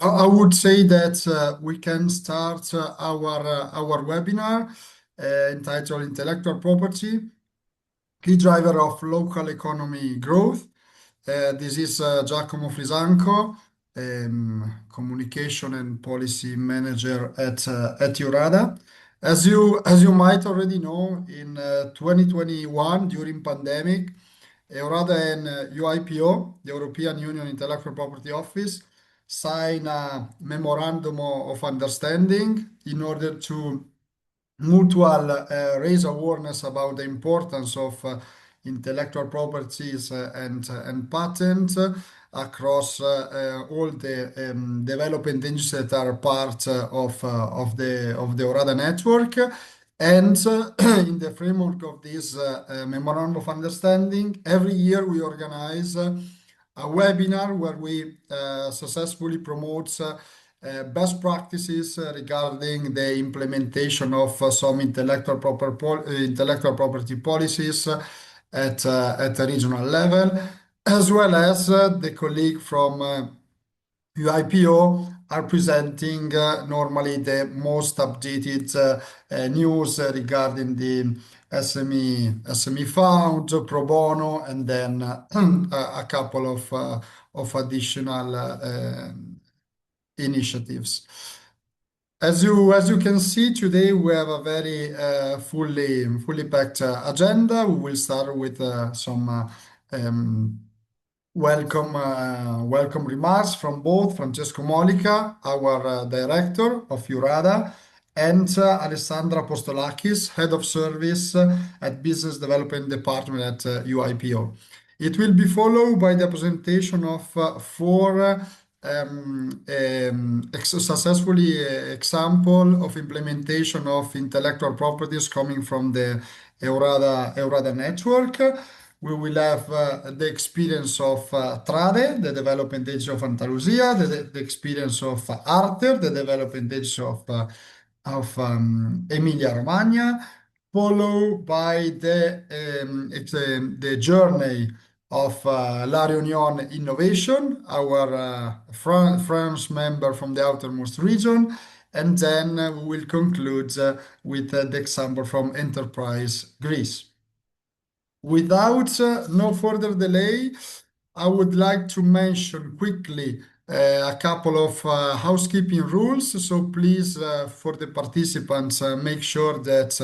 I would say that we can start our webinar entitled Intellectual Property, Key Driver of Local Economy Growth. This is Giacomo Frisanco, Communication and Policy Manager at EURADA. As you might already know, in 2021, during pandemic, EURADA and EUIPO, the European Union Intellectual Property Office, sign a memorandum of understanding in order to mutual raise awareness about the importance of intellectual properties and patents across all the developing industries that are part of the EURADA network. And in the framework of this memorandum of understanding, every year we organize a webinar where we successfully promote best practices regarding the implementation of some intellectual property policies at a regional level, as well as the colleague from EUIPO are presenting normally the most updated news regarding the SME fund, pro bono, and then a couple of additional initiatives. As you can see, today we have a very fully packed agenda. We will start with some welcome remarks from both Francesco Molica, our director of EURADA, and Alessandra Apostolakis, head of service at Business Development Department at EUIPO. It will be followed by the presentation of four successfully example of implementation of intellectual properties coming from the EURADA network. We will have the experience of Trade, the development agency of Andalusia, the experience of Arter, the development agency of Emilia-Romagna, followed by the journey of La Réunion Innovation, our French member from the outermost region, and then we will conclude with the example from Enterprise Greece. Without no further delay, I would like to mention quickly a couple of housekeeping rules. So please, for the participants, make sure that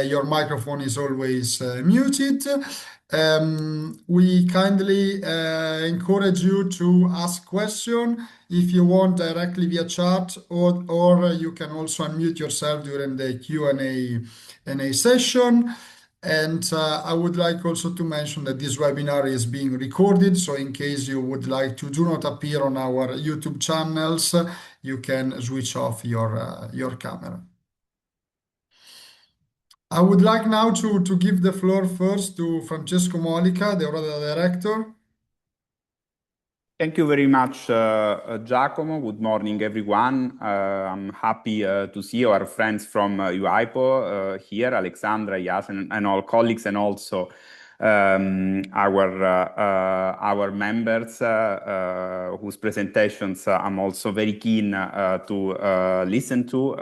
your microphone is always muted. We kindly encourage you to ask questions if you want directly via chat, or you can also unmute yourself during the Q&A session. And I would like also to mention that this webinar is being recorded. So in case you would like to do not appear on our YouTube channels, you can switch off your camera. I would like now to give the floor first to Francesco Molica, the EURADA director. Thank you very much, Giacomo. Good morning, everyone. I'm happy to see our friends from EUIPO here, Alexandra, Yas, and all colleagues, and also our members whose presentations I'm also very keen to listen to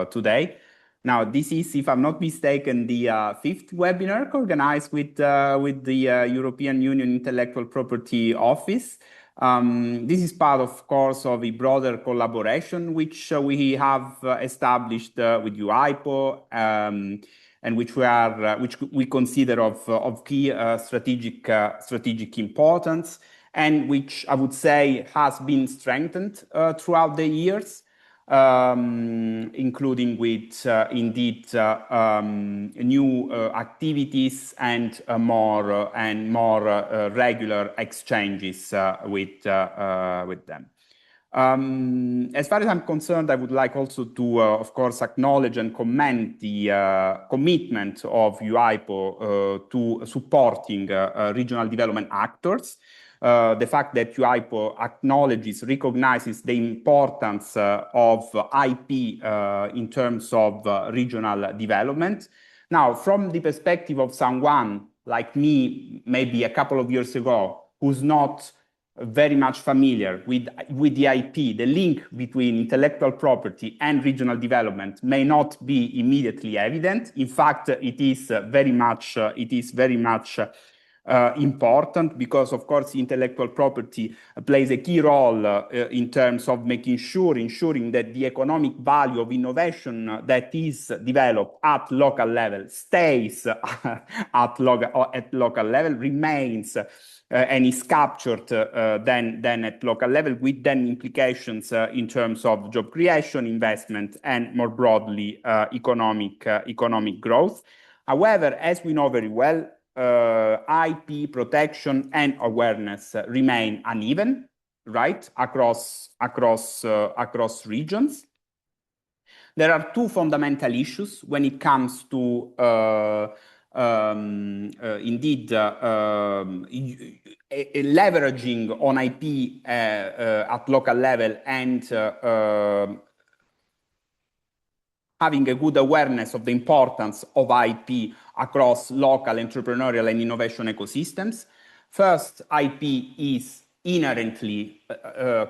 today. Now, this is, if I'm not mistaken, the fifth webinar organized with the European Union Intellectual Property Office. This is part, of course, of a broader collaboration which we have established with EUIPO, and which we consider of key strategic importance, and which I would say has been strengthened throughout the years. Including with indeed new activities and more regular exchanges with them. As far as I'm concerned, I would like also to, of course, acknowledge and commend the commitment of EUIPO to supporting regional development actors. The fact that EUIPO recognizes the importance of IP in terms of regional development. Now, from the perspective of someone like me, maybe a couple of years ago, who's not very much familiar with the IP, the link between intellectual property and regional development may not be immediately evident. In fact, it is very much important because, of course, intellectual property plays a key role in terms of ensuring that the economic value of innovation that is developed at local level stays at local level, remains and is captured then at local level, with then implications in terms of job creation, investment, and more broadly economic growth. However, as we know very well, IP protection and awareness remain uneven, right, across regions. There are two fundamental issues when it comes to indeed leveraging on IP at local level and having a good awareness of the importance of IP across local entrepreneurial and innovation ecosystems. First, IP is inherently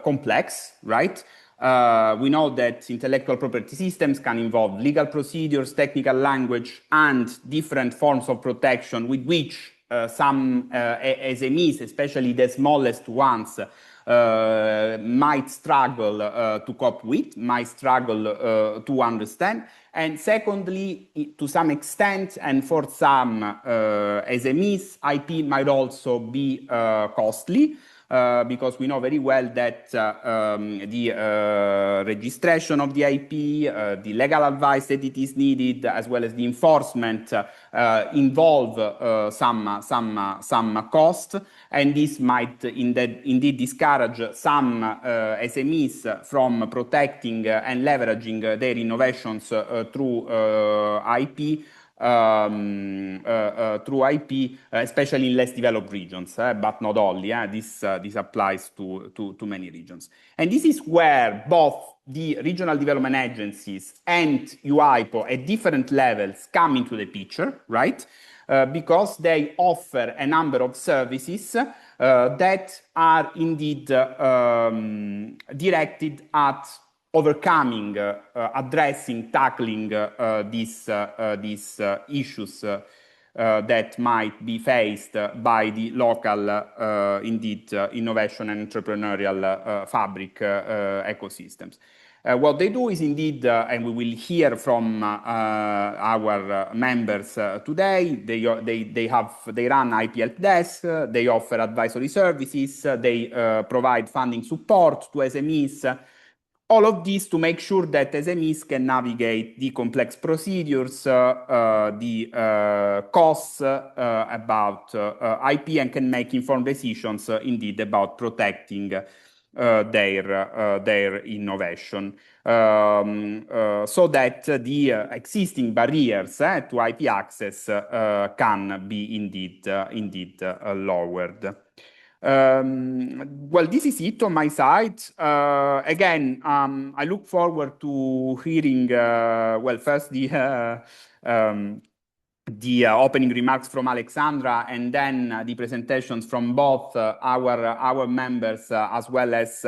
complex, right? We know that intellectual property systems can involve legal procedures, technical language, and different forms of protection with which some SMEs, especially the smallest ones, might struggle to cope with, might struggle to understand. And secondly, to some extent, and for some SMEs, IP might also be costly. Because we know very well that the registration of the IP, the legal advice that it is needed, as well as the enforcement involve some cost, and this might indeed discourage some SMEs from protecting and leveraging their innovations through IP. Especially in less developed regions, but not only. This applies to many regions. And this is where both the regional development agencies and EUIPO at different levels come into the picture, right? Because they offer a number of services that are indeed directed at overcoming, addressing, tackling these issues that might be faced by the local, indeed, innovation and entrepreneurial fabric ecosystems. What they do is indeed, and we will hear from our members today, they run IP help desk, they offer advisory services, they provide funding support to SMEs. All of this to make sure that SMEs can navigate the complex procedures, the costs about IP, and can make informed decisions indeed about protecting their innovation. So that the existing barriers to IP access can be indeed lowered. Well, this is it on my side. Again, I look forward to hearing, well, first the opening remarks from Alexandra, and then the presentations from both our members as well as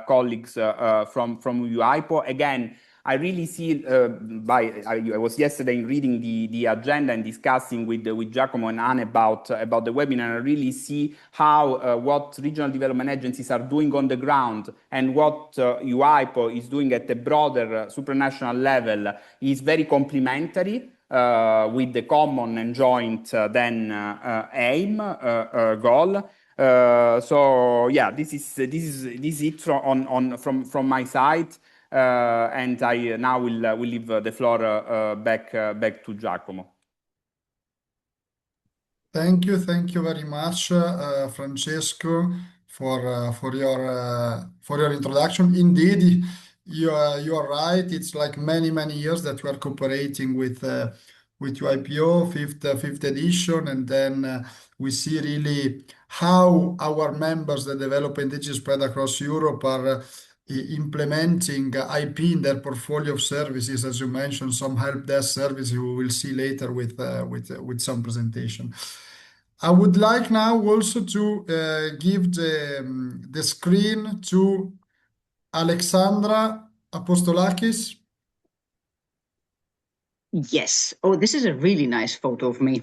colleagues from EUIPO. Again, I really see, I was yesterday reading the agenda and discussing with Giacomo and Anne about the webinar. I really see how what regional development agencies are doing on the ground and what EUIPO is doing at the broader supranational level is very complementary. With the common and joint aim goal. So yeah, this is it from my side, and I now will leave the floor back to Giacomo. Thank you very much, Francesco, for your introduction. Indeed, you are right. It's like many years that we are cooperating with EUIPO, fifth edition, and then we see really how our members that develop indigenous spread across Europe are implementing IP in their portfolio of services, as you mentioned, some help desk services we will see later with some presentation. I would like now also to give the screen to Alexandra Apostolakis. Yes. Oh, this is a really nice photo of me.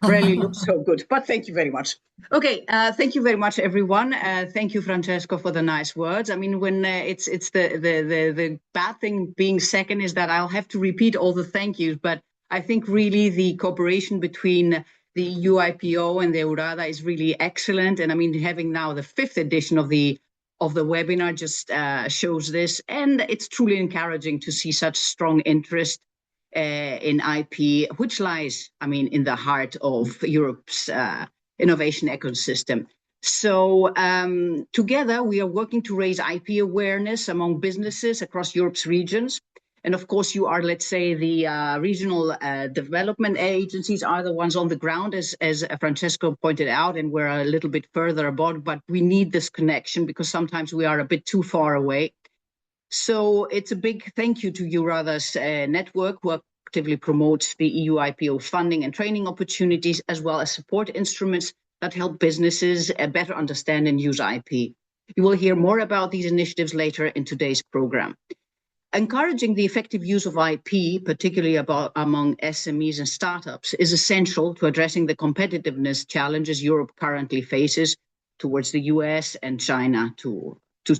Rarely looks so good, but thank you very much. Okay, thank you very much, everyone. Thank you, Francesco, for the nice words. I mean, when it's the bad thing being second is that I'll have to repeat all the thank yous, but I think really the cooperation between the EUIPO and the EURADA is really excellent. And I mean, having now the 5th edition of the webinar just shows this, and it's truly encouraging to see such strong interest in IP, which lies, I mean, in the heart of Europe's innovation ecosystem. So together, we are working to raise IP awareness among businesses across Europe's regions. And of course, you are, let's say, the regional development agencies are the ones on the ground, as Francesco pointed out, and we're a little bit further abroad, but we need this connection because sometimes we are a bit too far away. So it's a big thank you to EURADA's network, who actively promotes the EU IPO funding and training opportunities, as well as support instruments that help businesses better understand and use IP. You will hear more about these initiatives later in today's program. Encouraging the effective use of IP, particularly among SMEs and startups, is essential to addressing the competitiveness challenges Europe currently faces towards the US and China, to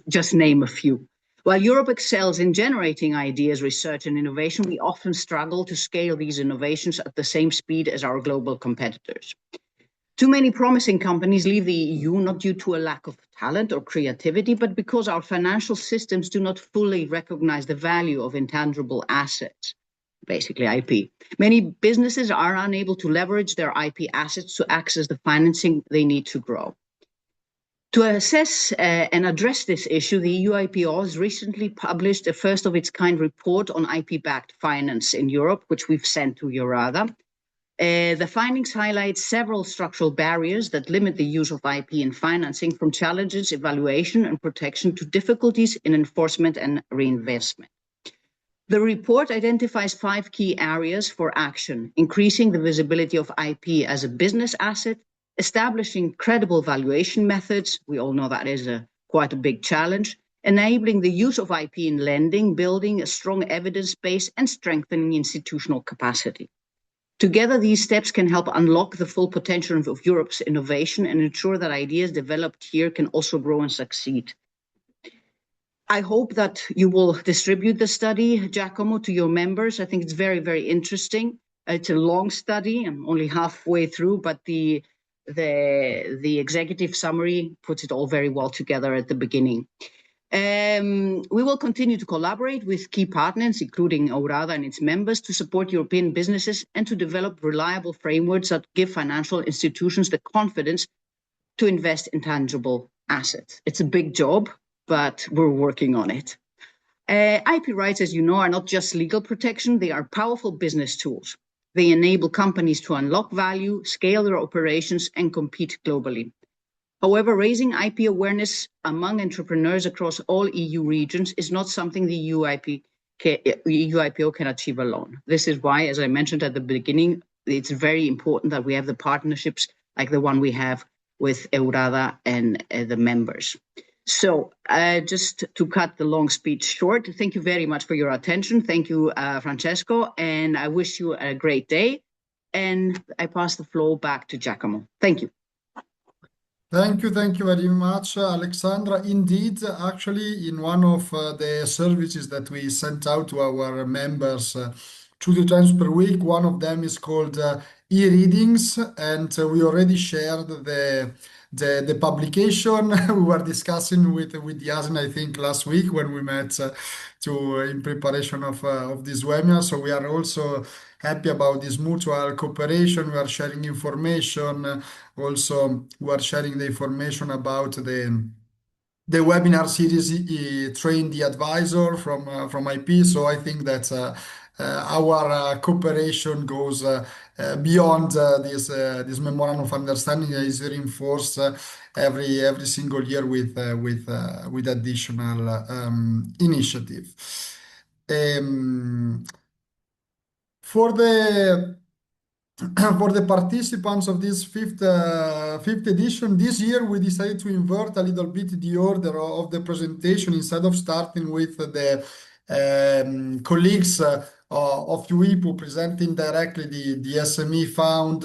just name a few. While Europe excels in generating ideas, research, and innovation, we often struggle to scale these innovations at the same speed as our global competitors. Too many promising companies leave the EU not due to a lack of talent or creativity, but because our financial systems do not fully recognize the value of intangible assets, basically IP. Many businesses are unable to leverage their IP assets to access the financing they need to grow. To assess and address this issue, the EU IPO has recently published a first of its kind report on IP-backed finance in Europe, which we've sent to EURADA. The findings highlight several structural barriers that limit the use of IP in financing, from challenges, evaluation, and protection to difficulties in enforcement and reinvestment. The report identifies 5 key areas for action: increasing the visibility of IP as a business asset, establishing credible valuation methods. We all know that is quite a big challenge. Enabling the use of IP in lending, building a strong evidence base, and strengthening institutional capacity. Together, these steps can help unlock the full potential of Europe's innovation and ensure that ideas developed here can also grow and succeed. I hope that you will distribute the study, Giacomo, to your members. I think it's very, very interesting. It's a long study. I'm only halfway through, but the executive summary puts it all very well together at the beginning. We will continue to collaborate with key partners, including EURADA and its members, to support European businesses and to develop reliable frameworks that give financial institutions the confidence to invest in tangible assets. It's a big job, but we're working on it. IP rights, as you know, are not just legal protection, they are powerful business tools. They enable companies to unlock value, scale their operations, and compete globally. However, raising IP awareness among entrepreneurs across all EU regions is not something the EU IPO can achieve alone. This is why, as I mentioned at the beginning, it's very important that we have the partnerships like the one we have with EURADA and the members. So just to cut the long speech short, thank you very much for your attention. Thank you, Francesco, and I wish you a great day. And I pass the floor back to Giacomo. Thank you. Thank you very much, Alexandra. Indeed, actually, in one of the services that we sent out to our members 2 times per week, one of them is called e-readings, and we already shared the publication. We were discussing with Yasmin, I think, last week when we met in preparation of this webinar. So we are also happy about this mutual cooperation. We are sharing information. Also, we are sharing the information about the webinar series, Train the Advisor from IP. So I think that our cooperation goes beyond this memorandum of understanding that is reinforced every single year with additional initiative. For the for the participants of this fifth edition, this year we decided to invert a little bit the order of the presentation. Instead of starting with the colleagues of EUIPO presenting directly the SME Fund,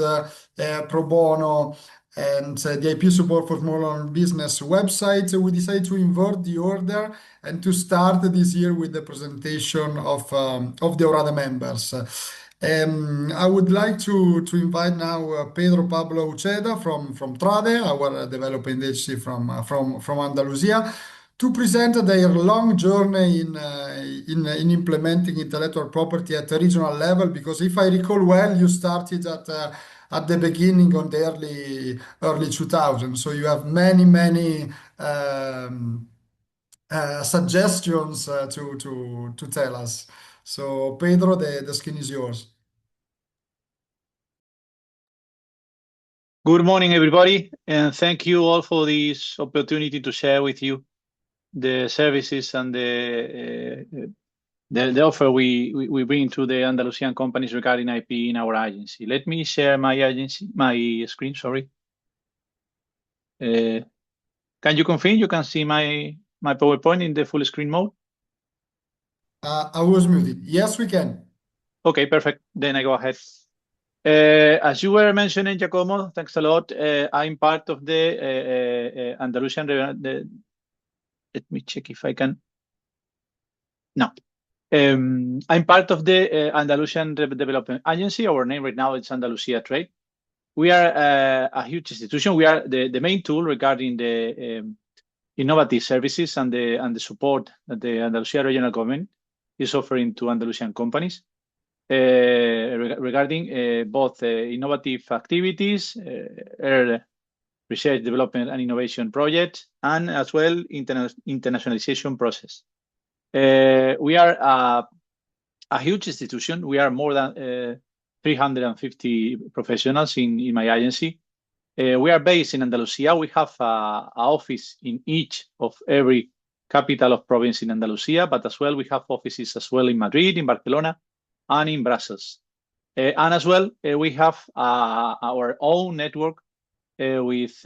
Pro Bono, and the IP support for small and business websites, we decided to invert the order and to start this year with the presentation of the EURADA members. I would like to invite now Pedro Pablo Uceda from Trade, our development agency from Andalusia, to present their long journey in implementing intellectual property at the regional level. Because if I recall well, you started at the beginning on the early 2000s, so you have many suggestions to tell us. So Pedro, the skin is yours. Good morning, everybody, and thank you all for this opportunity to share with you the services and the offer we bring to the Andalusian companies regarding IP in our agency. Let me share my screen, sorry. Can you confirm you can see my PowerPoint in the full screen mode? I was muted. Yes, we can. Okay, perfect. Then I go ahead. As you were mentioning, Giacomo, thanks a lot. I'm part of the Andalusian. Let me check if I can. No. I'm part of the Andalusian Development Agency. Our name right now is Andalusia Trade. We are a huge institution. We are the main tool regarding the innovative services and the support that the Andalusia regional government is offering to Andalusian companies regarding both innovative activities, research, development, and innovation projects, and as well internationalization process. We are a huge institution. We are more than 350 professionals in my agency. We are based in Andalusia. We have an office in each of every capital of province in Andalusia, but as well we have offices as well in Madrid, in Barcelona, and in Brussels. And as well, we have our own network with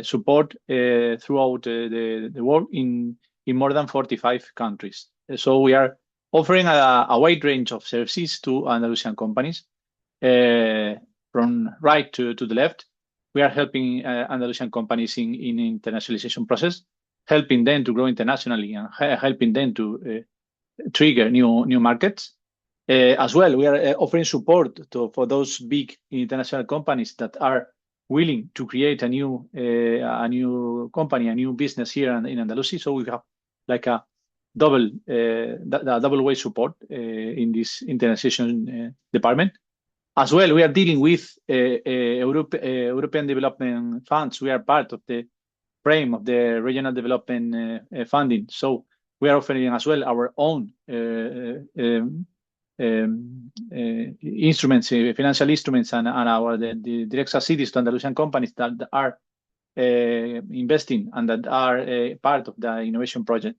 support throughout the world in more than 45 countries. So we are offering a wide range of services to Andalusian companies from right to the left. We are helping Andalusian companies in internationalization process, helping them to grow internationally and helping them to trigger new markets. As well, we are offering support for those big international companies that are willing to create a new company, a new business here in Andalusia. So we have like a double way support in this internationalization department. As well, we are dealing with European development funds. We are part of the frame of the regional development funding. So we are offering as well our own instruments, financial instruments, and the direct subsidies to Andalusian companies that are investing and that are part of the innovation project.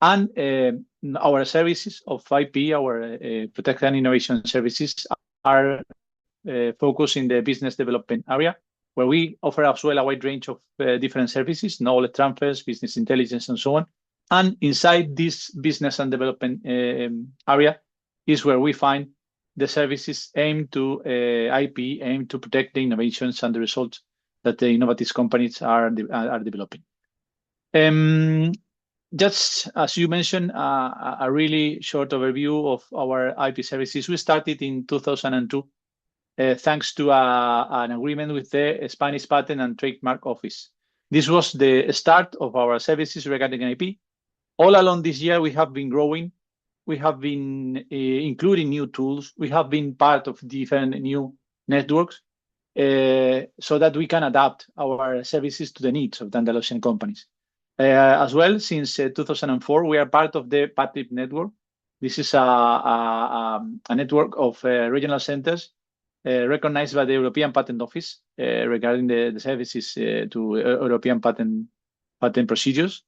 And our services of IP, our protection and innovation services, are focused in the business development area, where we offer as well a wide range of different services, knowledge transfers, business intelligence, and so on. And inside this business and development area is where we find the services aimed to IP, aimed to protect the innovations and the results that the innovative companies are developing. Just as you mentioned, a really short overview of our IP services. We started in 2002, thanks to an agreement with the Spanish Patent and Trademark Office. This was the start of our services regarding IP. All along this year, we have been growing. We have been including new tools. We have been part of different new networks so that we can adapt our services to the needs of the Andalusian companies. As well, since 2004, we are part of the PATRIP network. This is a network of regional centers recognized by the European Patent Office regarding the services to European patent procedures.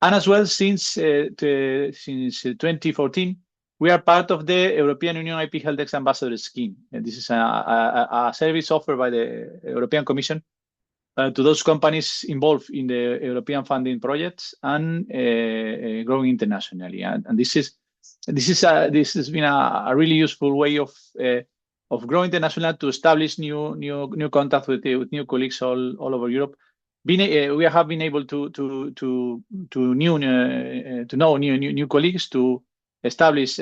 And as well, since 2014, we are part of the European Union IP Helpdesk Ambassador Scheme. And this is a service offered by the European Commission to those companies involved in the European funding projects and growing internationally. And this has been a really useful way of growing internationally, to establish new contacts with new colleagues all over Europe. We have been able to know new colleagues, to establish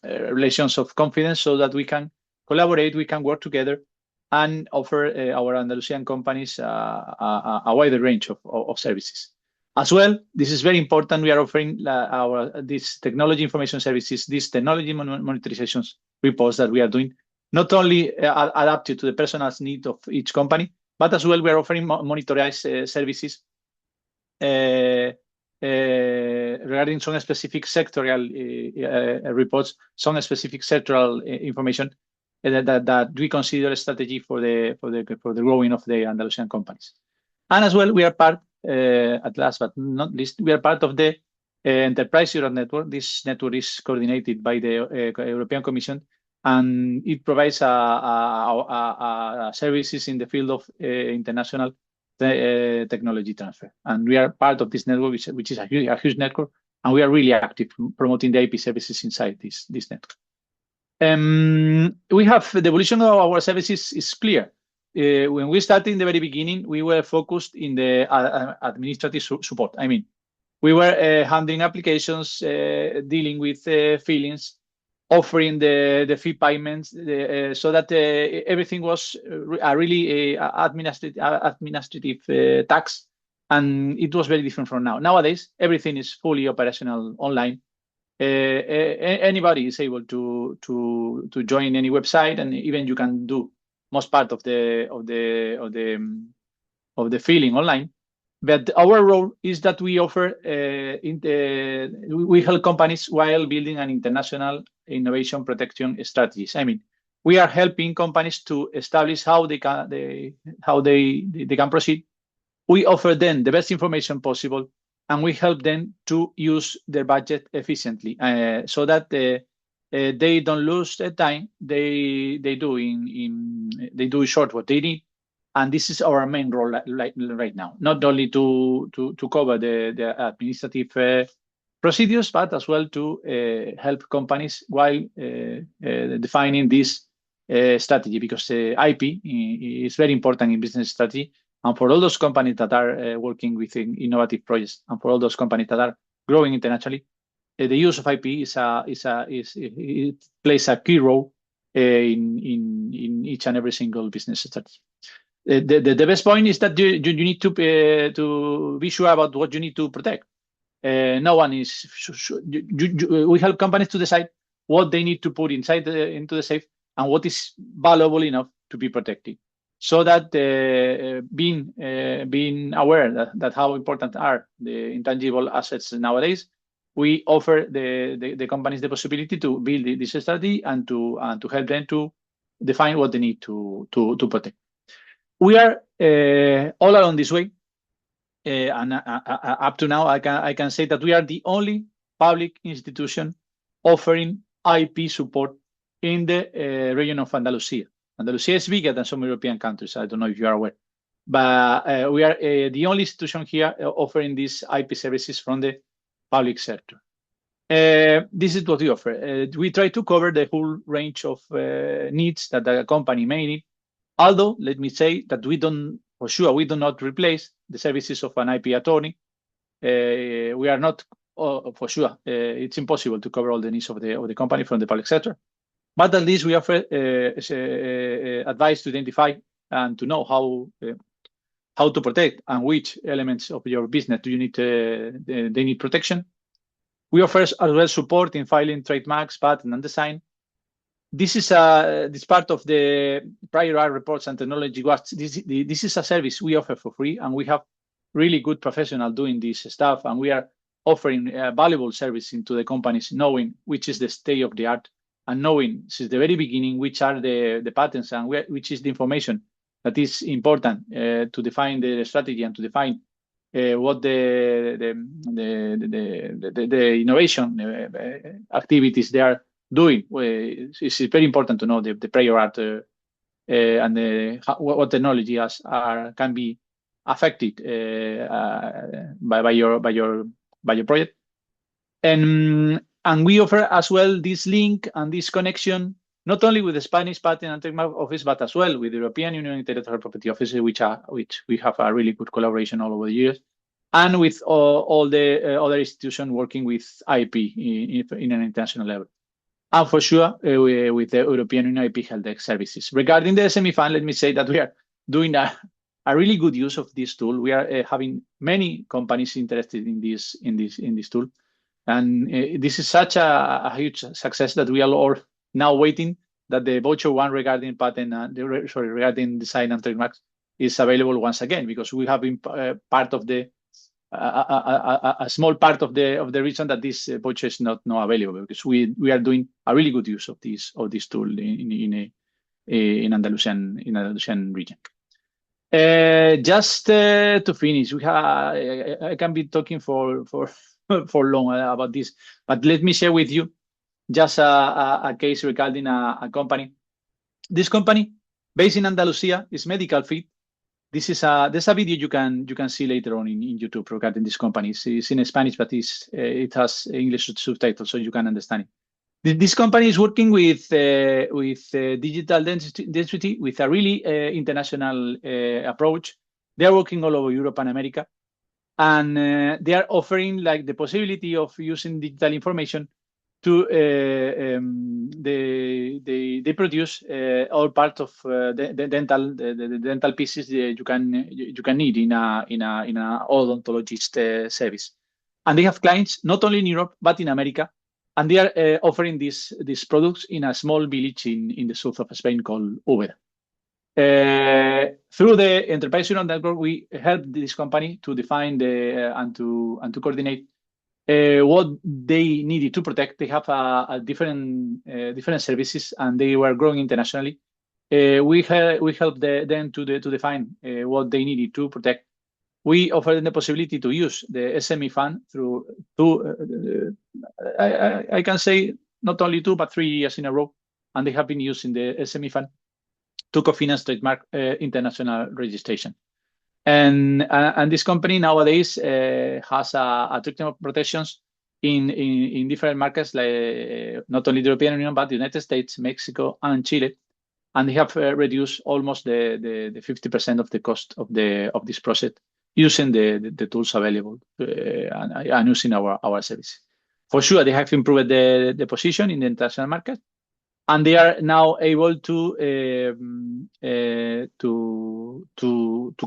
relations of confidence, so that we can collaborate, we can work together, and offer our Andalusian companies a wider range of services. As well, this is very important. We are offering these technology information services, these technology monetizations reports that we are doing, not only adapted to the personal needs of each company, but as well we are offering monitorized services regarding some specific sectoral reports, some specific sectoral information that we consider a strategy for the growing of the Andalusian companies. And as well, we are part, at last but not least, we are part of the Enterprise Europe Network. This network is coordinated by the European Commission, and it provides services in the field of international technology transfer. And we are part of this network, which is a huge network, and we are really active promoting the IP services inside this network. We have the evolution of our services is clear. When we started in the very beginning, we were focused in the administrative support. I mean, we were handling applications, dealing with fillings, offering the fee payments, so that everything was a really administrative tax, and it was very different from now. Nowadays, everything is fully operational online. Anybody is able to join any website, and even you can do most part of the filling online. But our role is that we offer we help companies while building an international innovation protection strategies. I mean, we are helping companies to establish how they can proceed. We offer them the best information possible, and we help them to use their budget efficiently, so that they don't lose their time. They do short what they need, and this is our main role right now. Not only to cover the administrative procedures, but as well to help companies while defining this strategy, because IP is very important in business strategy. And for all those companies that are working with innovative projects, and for all those companies that are growing internationally, the use of IP it plays a key role in each and every single business strategy. The best point is that you need to be sure about what you need to protect. No one is. We help companies to decide what they need to put inside into the safe, and what is valuable enough to be protected. So that being aware that how important are the intangible assets nowadays, we offer the companies the possibility to build this strategy, and to help them to define what they need to protect. We are all along this way, and up to now, I can say that we are the only public institution offering IP support in the region of Andalusia. Andalusia is bigger than some European countries. I don't know if you are aware, but we are the only institution here offering these IP services from the public sector. This is what we offer. We try to cover the whole range of needs that a company may need. Although, let me say that we do not replace the services of an IP attorney. We are not, for sure, it's impossible to cover all the needs of the company from the public sector. But at least we offer advice to identify and to know how to protect, and which elements of your business do you need they need protection. We offer as well support in filing trademarks, patent, and design. This is this part of the prior art reports and technology. This is a service we offer for free, and we have really good professionals doing this stuff, and we are offering a valuable service into the companies, knowing which is the state of the art, and knowing since the very beginning which are the patents, and which is the information that is important to define the strategy, and to define what the innovation activities they are doing. It's very important to know the prior art and what technology can be affected by your project. And we offer as well this link and this connection not only with the Spanish Patent and Trademark Office, but as well with the European Union Intellectual Property Office, which we have a really good collaboration all over the years, and with all the other institutions working with IP in an international level. And for sure, with the European Union IP Help Desk services. Regarding the SME Fund, let me say that we are doing a really good use of this tool. We are having many companies interested in this tool. And this is such a huge success that we are all now waiting that the voucher one regarding patent, regarding design and trademarks is available once again, because we have been part of the a small part of the reason that this voucher is not now available, because we are doing a really good use of this tool in Andalusian region. Just to finish, I can be talking for long about this, but let me share with you just a case regarding a company. This company, based in Andalusia, is Medical Fit. There's a video you can see later on in YouTube regarding this company. It's in Spanish, but it has English subtitles, so you can understand it. This company is working with digital dentistry with a really international approach. They are working all over Europe and America, and they are offering like the possibility of using digital information to they produce all part of the dental pieces you can need in a odontologist service. And they have clients not only in Europe but in America, and they are offering these products in a small village in the south of Spain called Úbeda. Through the Enterprise Europe Network, we helped this company to define and to coordinate what they needed to protect. They have a different services, and they were growing internationally. We helped them to define what they needed to protect. We offered them the possibility to use the SME fund through I can say not only 2 but 3 years in a row, and they have been using the SME fund to co-finance trademark international registration. And this company nowadays has a treatment of protections in different markets, like not only the European Union but the United States, Mexico, and Chile, and they have reduced almost the 50% of the cost of this process using the tools available and using our services. For sure, they have improved the position in the international market, and they are now able to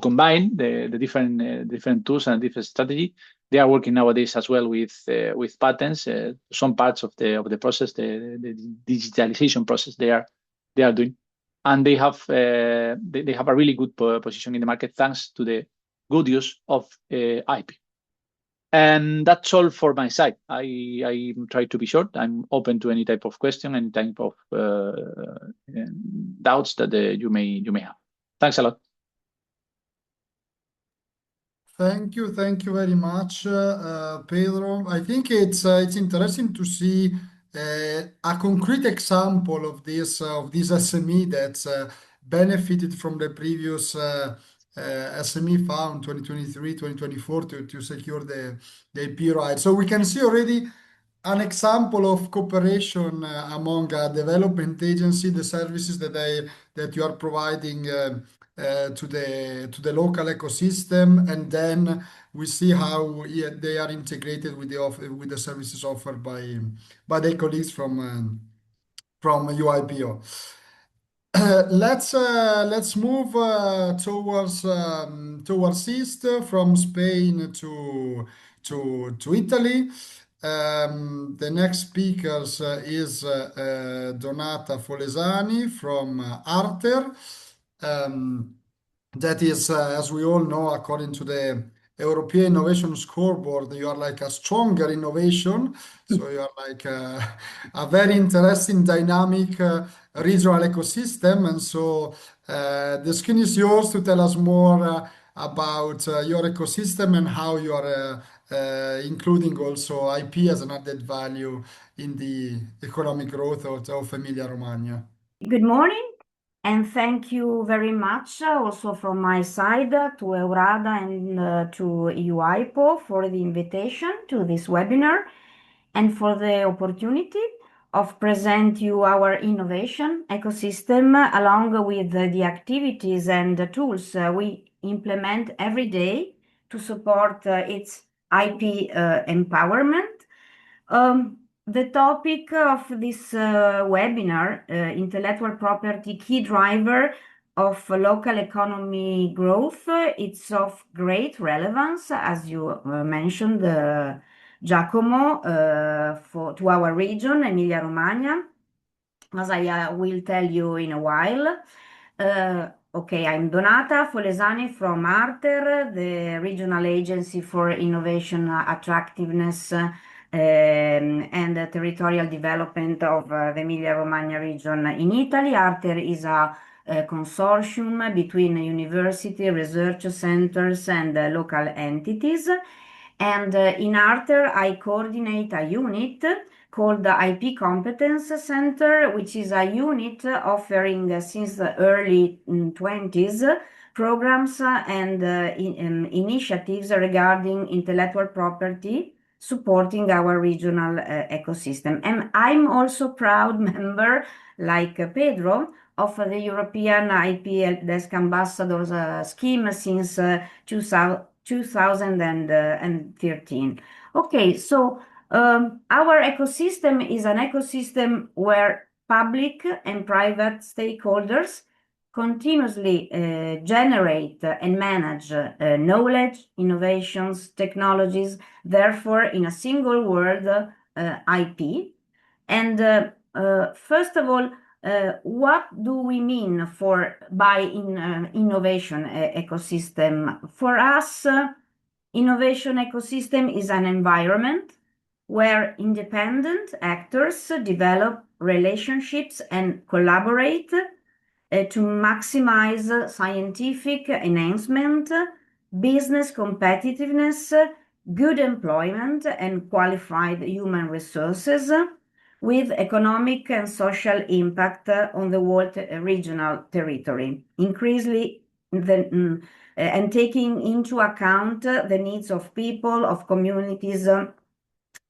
combine the different tools and different strategy. They are working nowadays as well with patents. Some parts of the process, the digitalization process, they are doing, and they have a really good position in the market thanks to the good use of IP. And that's all for my side. I try to be short. I'm open to any type of question, any type of doubts that you may have. Thanks a lot. Thank you very much, Pedro. I think it's interesting to see a concrete example of this SME that's benefited from the previous SME fund 2023-2024 to secure the IP right. So we can see already an example of cooperation among a development agency, the services that you are providing to the local ecosystem, and then we see how they are integrated with the services offered by the colleagues from EUIPO. Let's move towards east, from Spain to Italy. The next speaker is Donata Folesani from Arter. That is, as we all know, according to the European Innovation Scoreboard, you are like a stronger innovation. So you are like a very interesting, dynamic regional ecosystem. And so the screen is yours to tell us more about your ecosystem and how you are including also IP as an added value in the economic growth of Emilia-Romagna. Good morning, and thank you very much also from my side to EURADA and to EUIPO for the invitation to this webinar and for the opportunity of present you our innovation ecosystem along with the activities and the tools we implement every day to support its IP empowerment. The topic of this webinar, intellectual property key driver of local economy growth, it's of great relevance, as you mentioned, Giacomo, to our region, Emilia-Romagna, as I will tell you in a while. Okay, I'm Donata Folesani from Arter, the regional agency for innovation attractiveness and territorial development of the Emilia-Romagna region in Italy. Arter is a consortium between university, research centers, and local entities. And in Arter, I coordinate a unit called the IP Competence Center, which is a unit offering since the early 20s programs and initiatives regarding intellectual property supporting our regional ecosystem. And I'm also proud member, like Pedro, of the European IP Help Desk Ambassadors scheme since 2013. Okay, so our ecosystem is an ecosystem where public and private stakeholders continuously generate and manage knowledge, innovations, technologies, therefore in a single word, IP. And first of all, what do we mean by innovation ecosystem? For us, innovation ecosystem is an environment where independent actors develop relationships and collaborate to maximize scientific enhancement, business competitiveness, good employment, and qualified human resources with economic and social impact on the whole regional territory, increasingly and taking into account the needs of people, of communities,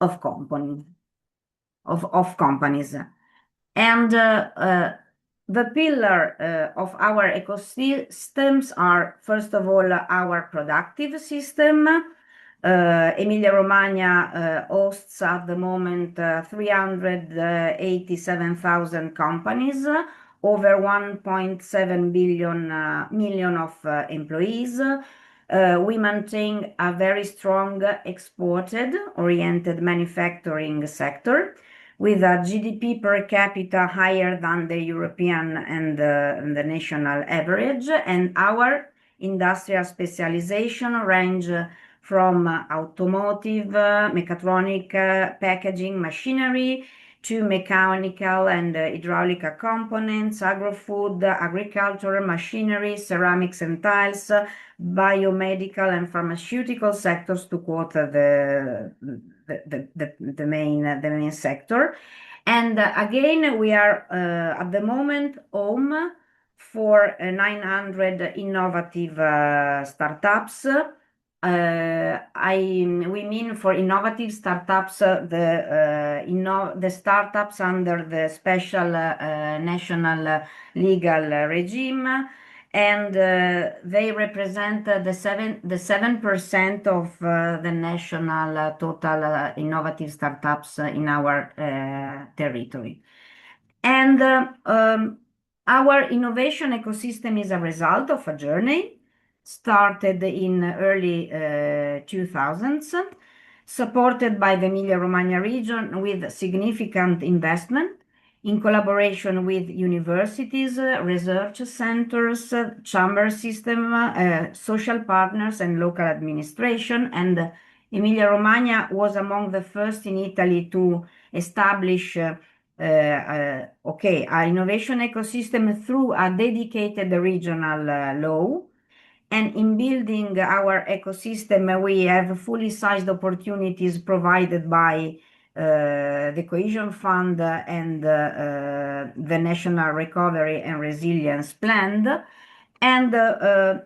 of companies. And the pillar of our ecosystems are, first of all, our productive system. Emilia-Romagna hosts at the moment 387,000 companies, over 1.7 million of employees. We maintain a very strong exported-oriented manufacturing sector with a GDP per capita higher than the European and the national average, and our industrial specialization range from automotive, mechatronic, packaging, machinery, to mechanical and hydraulic components, agro-food, agricultural machinery, ceramics and tiles, biomedical and pharmaceutical sectors, to quote the main sector. And again, we are at the moment home for 900 innovative startups. We mean for innovative startups the startups under the special national legal regime, and they represent the 7% of the national total innovative startups in our territory. And our innovation ecosystem is a result of a journey started in early 2000s, supported by the Emilia-Romagna region with significant investment in collaboration with universities, research centers, chamber system, social partners, and local administration. And Emilia-Romagna was among the first in Italy to establish an innovation ecosystem through a dedicated regional law. And in building our ecosystem, we have fully sized opportunities provided by the Cohesion Fund and the National Recovery and Resilience Plan. And the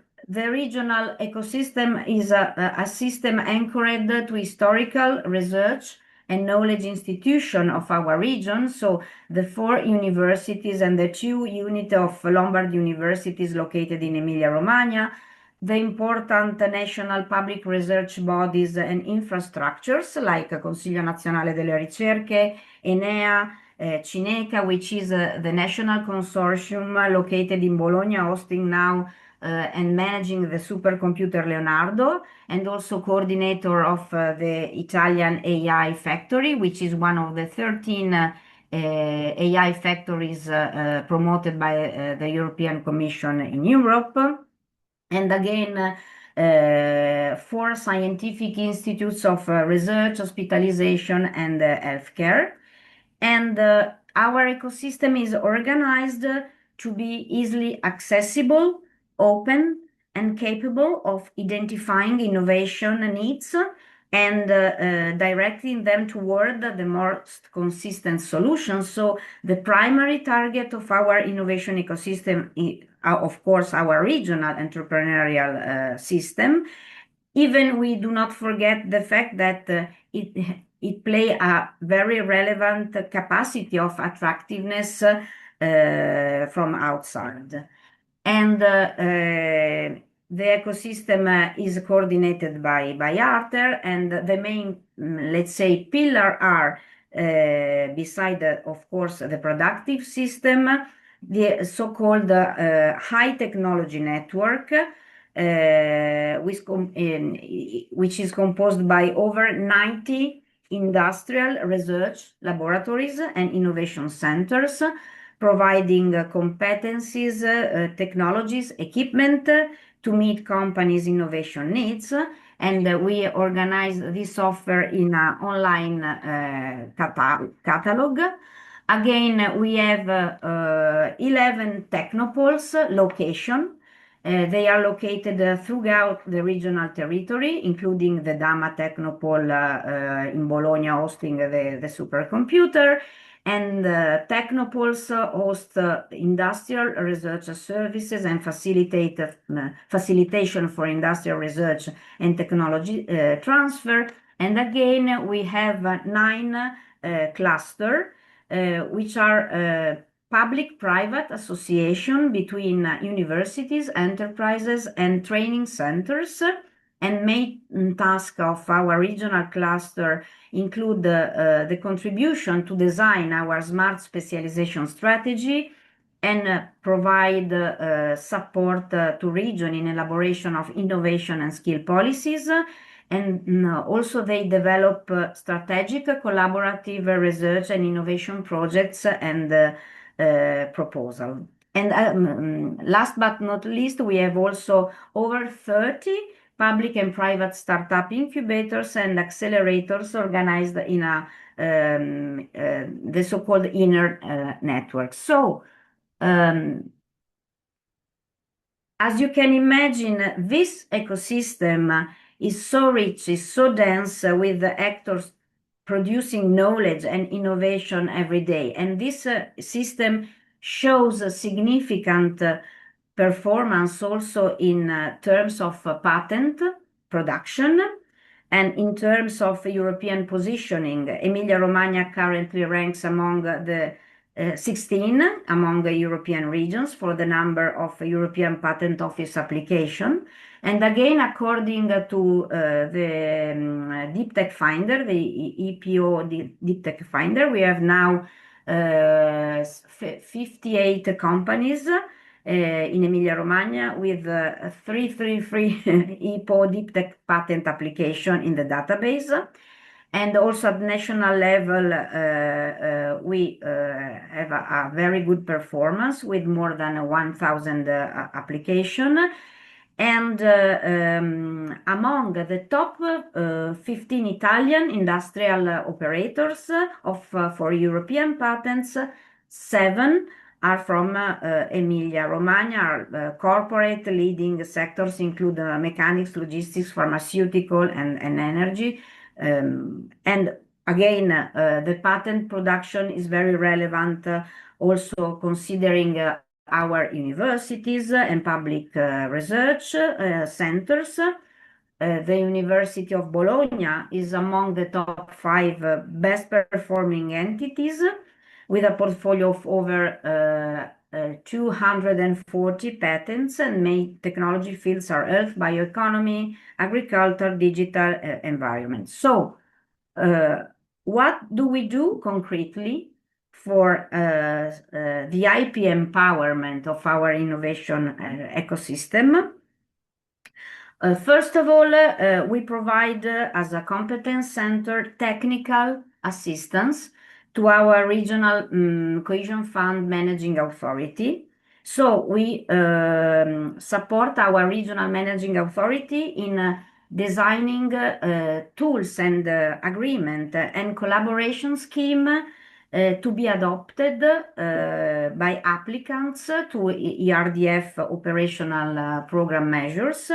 regional ecosystem is a system anchored to historical research and knowledge institution of our region. So the 4 universities and the 2 units of Lombard universities located in Emilia-Romagna, the important national public research bodies and infrastructures like Consiglio Nazionale delle Ricerche, Enea, Cineca, which is the national consortium located in Bologna, hosting now and managing the supercomputer Leonardo, and also coordinator of the Italian AI Factory, which is one of the 13 AI factories promoted by the European Commission in Europe. And again, 4 scientific institutes of research, hospitalization, and healthcare. And our ecosystem is organized to be easily accessible, open, and capable of identifying innovation needs and directing them toward the most consistent solutions. So the primary target of our innovation ecosystem is, of course, our regional entrepreneurial system. Even we do not forget the fact that it play a very relevant capacity of attractiveness from outside. And the ecosystem is coordinated by Arter, and the main, let's say, pillar are, beside, of course, the productive system, the so-called high technology network, which is composed by over 90 industrial research laboratories and innovation centers, providing competencies, technologies, equipment to meet companies' innovation needs. And we organize this offer in an online catalog. Again, we have 11 technopoles location. They are located throughout the regional territory, including the Dama Technopole in Bologna, hosting the supercomputer. And technopoles host industrial research services and facilitation for industrial research and technology transfer. And again, we have 9 clusters, which are public-private association between universities, enterprises, and training centers. And main task of our regional cluster include the contribution to design our smart specialization strategy and provide support to region in elaboration of innovation and skill policies. And also they develop strategic collaborative research and innovation projects and proposal. And last but not least, we have also over 30 public and private startup incubators and accelerators organized in the so-called inner network. So, as you can imagine, this ecosystem is so rich, is so dense with the actors producing knowledge and innovation every day. And this system shows a significant performance also in terms of patent production and in terms of European positioning. Emilia-Romagna currently ranks among the 16 among the European regions for the number of European Patent Office application. And again, according to the Deep Tech Finder, the EPO Deep Tech Finder, we have now 58 companies in Emilia-Romagna with 333 EPO Deep Tech patent application in the database. And also at national level, we have a very good performance with more than 1,000 applications. And among the top 15 Italian industrial operators for European patents, 7 are from Emilia-Romagna. Our corporate leading sectors include mechanics, logistics, pharmaceutical, and energy. And again, the patent production is very relevant, also considering our universities and public research centers. The University of Bologna is among the top 5 best performing entities, with a portfolio of over 240 patents, and main technology fields are health, bioeconomy, agriculture, digital, environment. So, what do we do concretely for the IP empowerment of our innovation ecosystem? First of all, we provide as a competence center technical assistance to our regional cohesion fund managing authority. So we support our regional managing authority in designing tools and agreement and collaboration scheme to be adopted by applicants to ERDF operational program measures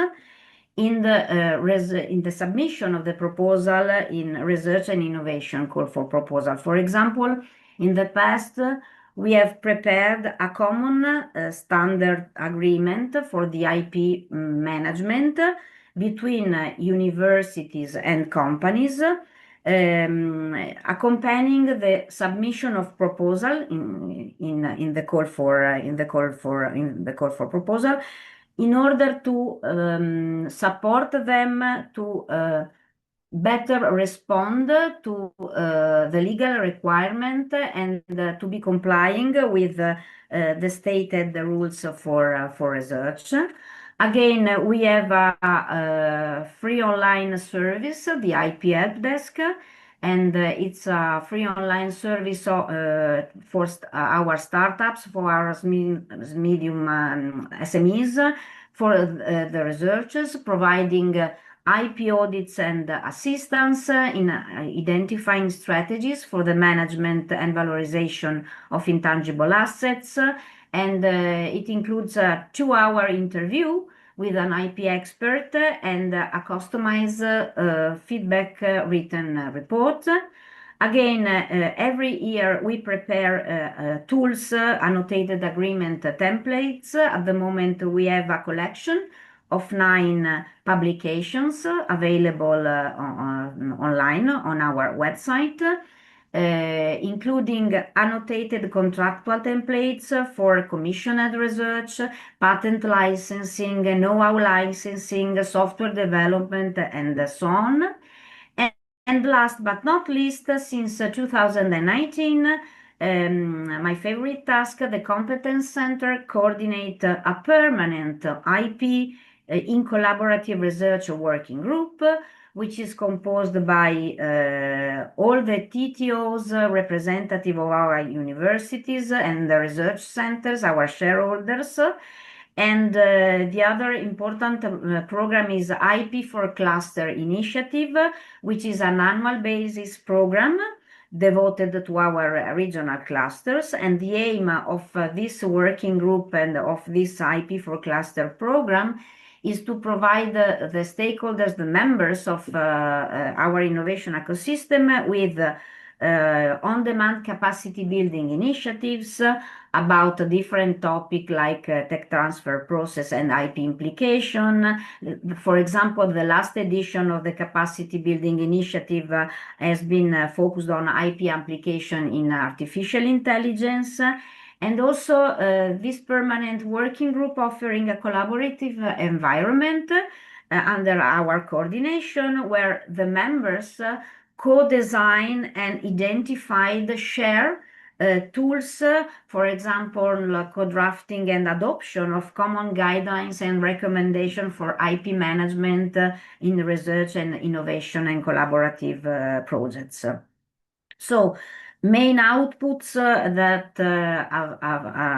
in the submission of the proposal in research and innovation call for proposal. For example, in the past, we have prepared a common standard agreement for the IP management between universities and companies, accompanying the submission of proposal in the call for proposal, in order to support them to better respond to the legal requirement and to be complying with the stated rules for research. Again, we have a free online service, the IP Help Desk, and it's a free online service for our startups, for our medium SMEs, for the researchers, providing IP audits and assistance in identifying strategies for the management and valorization of intangible assets. And it includes a 2-hour interview with an IP expert and a customized feedback written report. Again, every year we prepare tools, annotated agreement templates. At the moment, we have a collection of 9 publications available online on our website, including annotated contractual templates for commissioned research, patent licensing, know-how licensing, software development, and so on. And last but not least, since 2019, my favorite task, the Competence Center coordinate a permanent IP in collaborative research working group, which is composed by all the TTOs representative of our universities and the research centers, our shareholders. And the other important program is IP for Cluster Initiative, which is an annual basis program devoted to our regional clusters. And the aim of this working group and of this IP for Cluster program is to provide the stakeholders, the members of our innovation ecosystem with on-demand capacity building initiatives about a different topic like tech transfer process and IP implication. For example, the last edition of the capacity building initiative has been focused on IP application in artificial intelligence. And also this permanent working group offering a collaborative environment under our coordination, where the members co-design and identify the share tools, for example, co-drafting and adoption of common guidelines and recommendation for IP management in research and innovation and collaborative projects. So main outputs that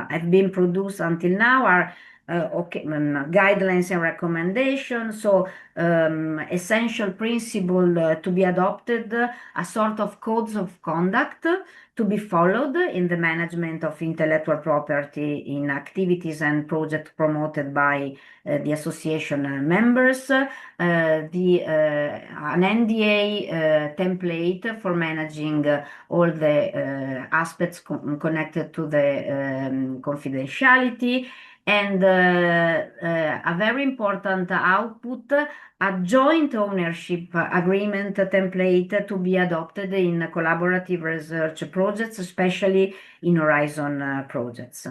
have been produced until now are guidelines and recommendations, so essential principle to be adopted, a sort of codes of conduct to be followed in the management of intellectual property in activities and projects promoted by the association members, an NDA template for managing all the aspects connected to the confidentiality, and a very important output, a joint ownership agreement template to be adopted in collaborative research projects, especially in Horizon projects.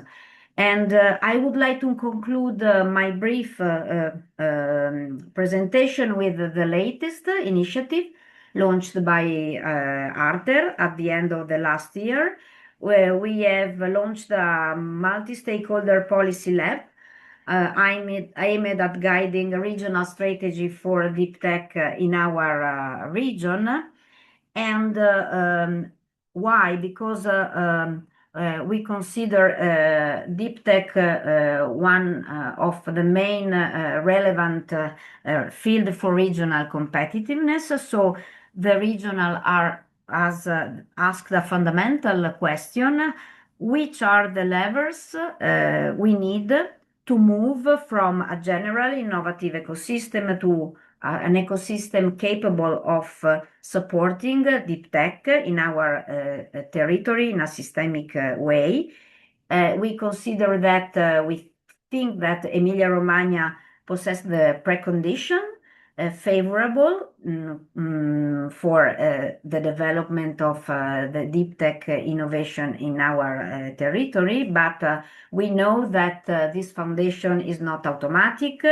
And I would like to conclude my brief presentation with the latest initiative launched by Arter at the end of the last year, where we have launched a multi-stakeholder policy lab aimed at guiding a regional strategy for deep tech in our region. And why? Because we consider deep tech one of the main relevant field for regional competitiveness. So the regional has asked a fundamental question: which are the levers we need to move from a general innovative ecosystem to an ecosystem capable of supporting deep tech in our territory in a systemic way? We consider that we think that Emilia-Romagna possesses the precondition favorable for the development of the deep tech innovation in our territory, but we know that this foundation is not automatic.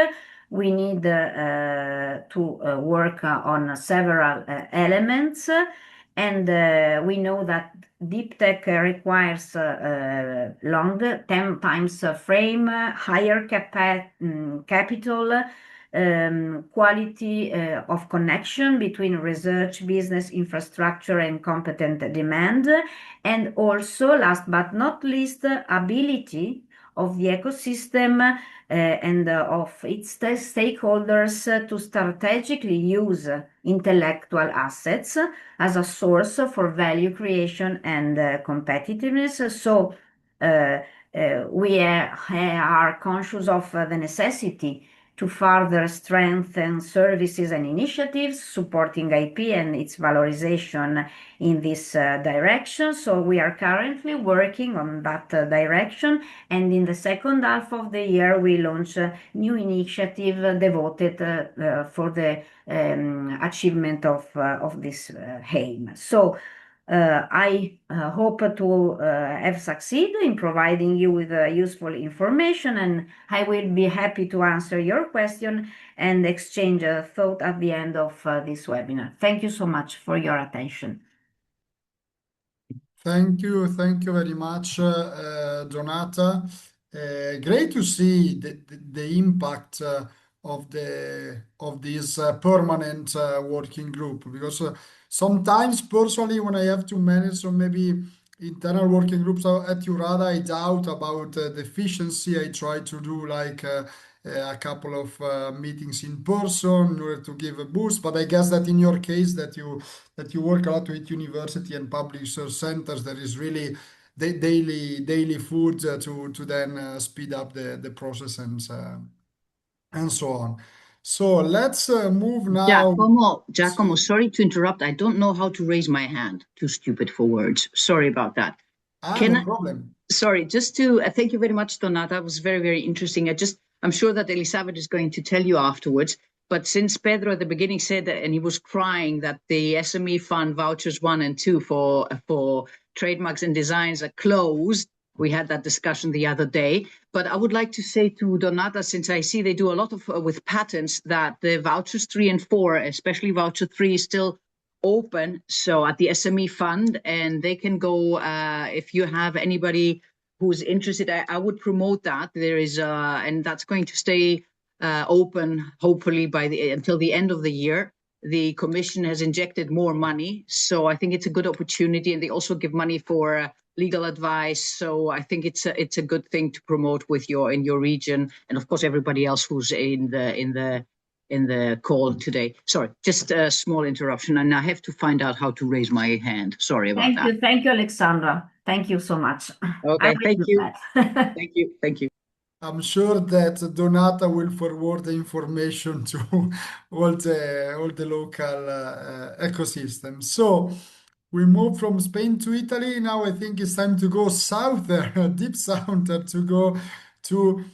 We need to work on several elements, and we know that deep tech requires long 10 times frame, higher capital, quality of connection between research, business, infrastructure, and competent demand, and also, last but not least, ability of the ecosystem and of its stakeholders to strategically use intellectual assets as a source for value creation and competitiveness. So we are conscious of the necessity to further strengthen services and initiatives supporting IP and its valorization in this direction. So we are currently working on that direction, and in the second half of the year we launch a new initiative devoted for the achievement of this aim. So I hope to have succeeded in providing you with useful information, and I will be happy to answer your question and exchange a thought at the end of this webinar. Thank you so much for your attention. Thank you very much, Donata. Great to see the impact of this permanent working group, because sometimes personally when I have to manage some maybe internal working groups at EURADA, I doubt about the efficiency. I try to do like a couple of meetings in person in order to give a boost, but I guess that in your case that you work a lot with university and public research centers, there is really the daily food to then speed up the process and so on. So let's move now. Giacomo, sorry to interrupt. I don't know how to raise my hand. Too stupid for words. Sorry about that. No problem. Sorry, just to thank you very much, Donata. It was very, very interesting. I'm sure that Elisabeth is going to tell you afterwards. But since Pedro at the beginning said that, and he was crying, that the SME fund vouchers 1 and 2 for trademarks and designs are closed. We had that discussion the other day. But I would like to say to Donata, since I see they do a lot of with patents, that the vouchers 3 and 4, especially voucher 3, is still open. So at the SME fund, and they can go if you have anybody who's interested. I would promote that. There is and that's going to stay open hopefully until the end of the year. the Commission has injected more money. So I think it's a good opportunity, and they also give money for legal advice. So I think it's a good thing to promote with in your region, and of course everybody else who's in the call today. Sorry, just a small interruption, and I have to find out how to raise my hand. Sorry about that. Thank you, Alexandra. Thank you so much. Okay, thank you. Thank you. I'm sure that Donata will forward the information to all the local ecosystem. So we move from Spain to Italy. Now I think it's time to go south, deep south, to go to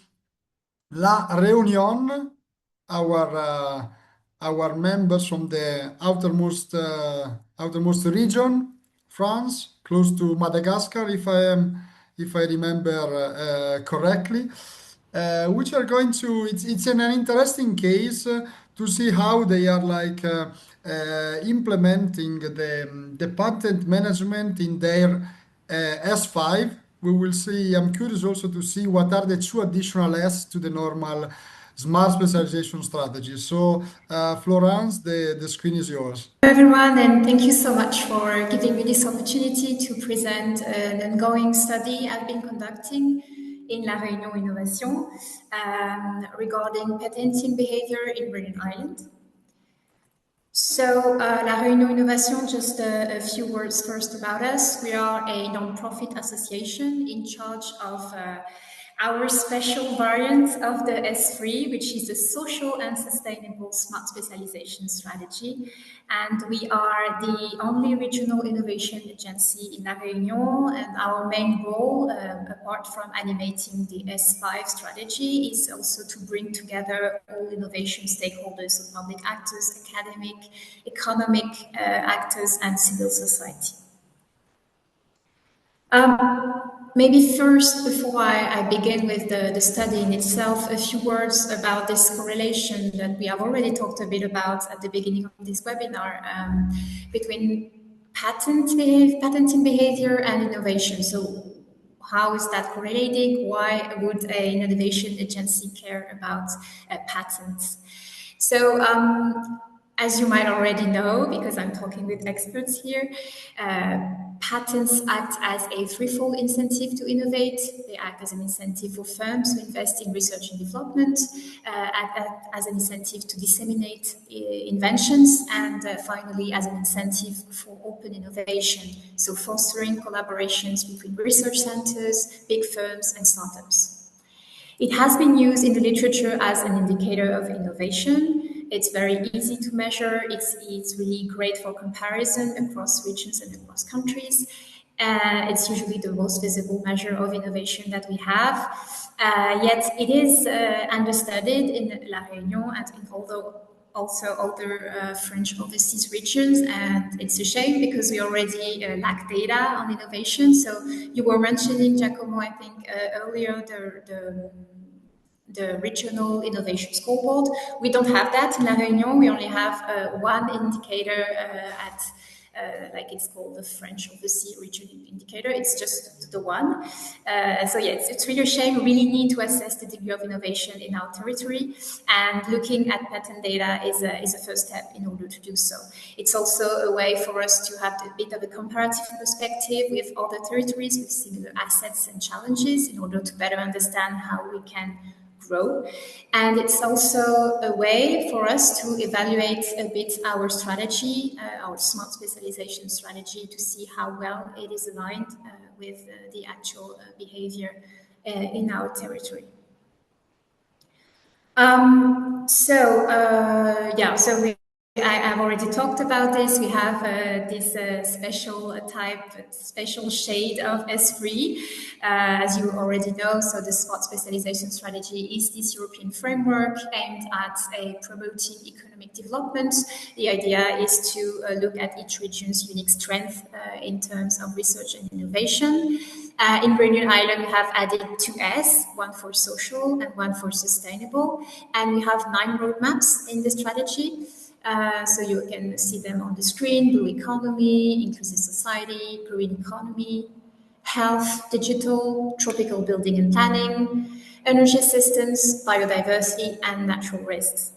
La Réunion. Our members from the outermost region, France, close to Madagascar, if I remember correctly, which are going to. It's an interesting case to see how they are implementing the patent management in their S5. We will see. I'm curious also to see what are the two additional S to the normal smart specialization strategy. So, Florence, the screen is yours. Hello everyone, and thank you so much for giving me this opportunity to present an ongoing study I've been conducting in La Réunion Innovation regarding patenting behavior in Reunion Island. So, La Réunion Innovation, just a few words first about us. We are a non-profit association in charge of our special variant of the S3, which is a social and sustainable smart specialization strategy. And we are the only regional innovation agency in La Réunion. And our main role, apart from animating the S5 strategy, is also to bring together all innovation stakeholders, so public actors, academic, economic actors, and civil society. Maybe first, before I begin with the study in itself, a few words about this correlation that we have already talked a bit about at the beginning of this webinar between patenting behavior and innovation. So how is that correlating? Why would an innovation agency care about patents? So as you might already know, because I'm talking with experts here, patents act as a threefold incentive to innovate. They act as an incentive for firms to invest in research and development, act as an incentive to disseminate inventions, and finally as an incentive for open innovation, so fostering collaborations between research centers, big firms, and startups. It has been used in the literature as an indicator of innovation. It's very easy to measure. It's really great for comparison across regions and across countries. It's usually the most visible measure of innovation that we have. Yet it is understudied in La Réunion and in also other French overseas regions. And it's a shame because we already lack data on innovation. So you were mentioning, Giacomo, I think earlier, the regional innovation scoreboard. We don't have that in La Réunion. We only have one indicator like it's called the French Overseas Region Indicator. It's just the one. So yes, it's really a shame. We really need to assess the degree of innovation in our territory, and looking at patent data is a first step in order to do so. It's also a way for us to have a bit of a comparative perspective with other territories with similar assets and challenges in order to better understand how we can grow. And it's also a way for us to evaluate a bit our strategy, our smart specialization strategy, to see how well it is aligned with the actual behavior in our territory. I've already talked about this. We have this special shade of S3, as you already know. So the smart specialization strategy is this European framework aimed at promoting economic development. The idea is to look at each region's unique strength in terms of research and innovation. In Reunion Island, we have added 2 S, one for social and one for sustainable. And we have 9 roadmaps in the strategy. So you can see them on the screen: blue economy, inclusive society, green economy, health, digital, tropical building and planning, energy systems, biodiversity, and natural risks.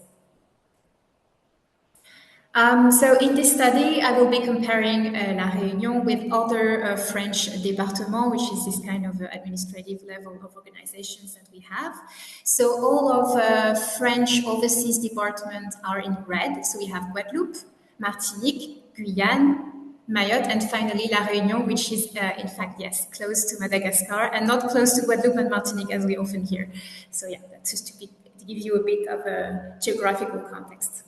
So in this study, I will be comparing La Réunion with other French départements, which is this kind of administrative level of organizations that we have. So all of French overseas departments are in red. So we have Guadeloupe, Martinique, Guyane, Mayotte, and finally La Réunion, which is in fact, yes, close to Madagascar and not close to Guadeloupe and Martinique as we often hear. So yeah, that's just to give you a bit of a geographical context.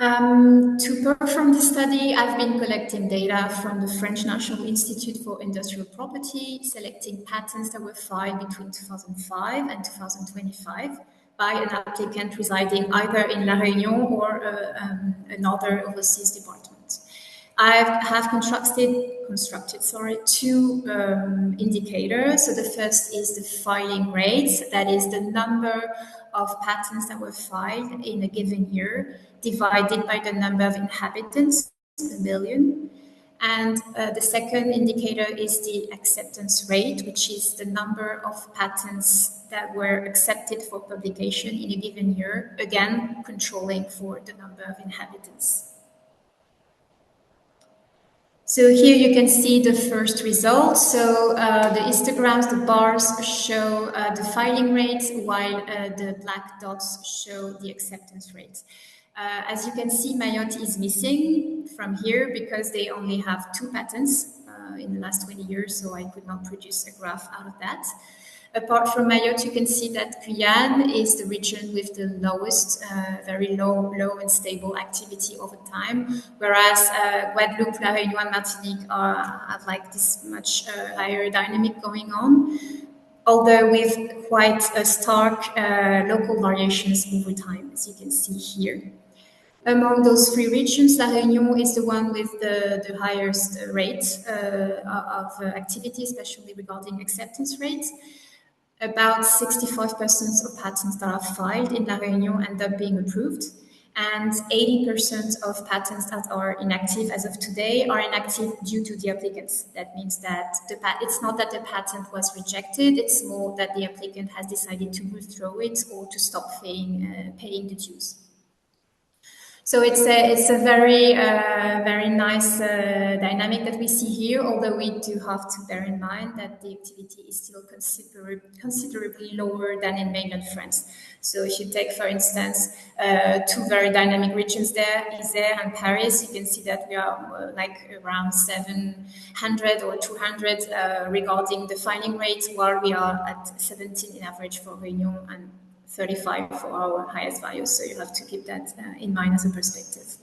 To perform the study, I've been collecting data from the French National Institute for Industrial Property, selecting patents that were filed between 2005 and 2025 by an applicant residing either in La Réunion or another overseas department. I have constructed two indicators. So the first is the filing rate, that is the number of patents that were filed in a given year divided by the number of inhabitants, a million. And the second indicator is the acceptance rate, which is the number of patents that were accepted for publication in a given year, again, controlling for the number of inhabitants. So here you can see the first results. So the histograms, the bars show the filing rate, while the black dots show the acceptance rate. As you can see, Mayotte is missing from here because they only have 2 patents in the last 20 years, so I could not produce a graph out of that. Apart from Mayotte, you can see that Guyane is the region with the lowest, very low and stable activity over time, whereas Guadeloupe, La Réunion, and Martinique have like this much higher dynamic going on, although with quite a stark local variations over time, as you can see here. Among those 3 regions, La Réunion is the one with the highest rate of activity, especially regarding acceptance rates. About 65% of patents that are filed in La Réunion end up being approved, and 80% of patents that are inactive as of today are inactive due to the applicants. That means that it's not that the patent was rejected, it's more that the applicant has decided to withdraw it or to stop paying the dues. So it's a very very nice dynamic that we see here, although we do have to bear in mind that the activity is still considerably lower than in mainland France. So if you take, for instance, 2 very dynamic regions there, Isère and Paris, you can see that we are like around 700 or 200 regarding the filing rate, while we are at 17 in average for Réunion and 35 for our highest values, so you have to keep that in mind as a perspective.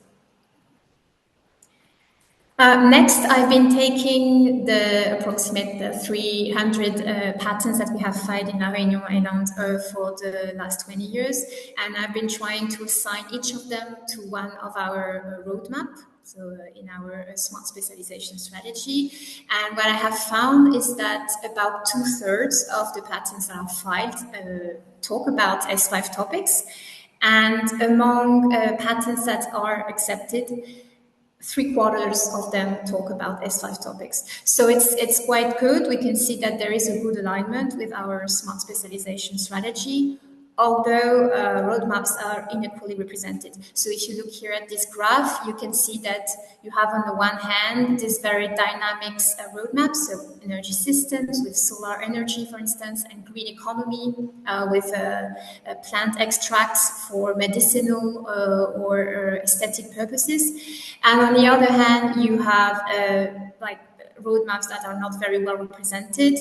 Next, I've been taking the approximate 300 patents that we have filed in La Réunion Island for the last 20 years, and I've been trying to assign each of them to one of our roadmap, so in our smart specialization strategy. And what I have found is that about 2/3 of the patents that are filed talk about S5 topics, and among patents that are accepted, 3/4 of them talk about S5 topics. So it's quite good. We can see that there is a good alignment with our smart specialization strategy, although roadmaps are inequally represented. So if you look here at this graph, you can see that you have on the one hand this very dynamic roadmap, so energy systems with solar energy, for instance, and green economy with plant extracts for medicinal or aesthetic purposes. And on the other hand, you have like roadmaps that are not very well represented.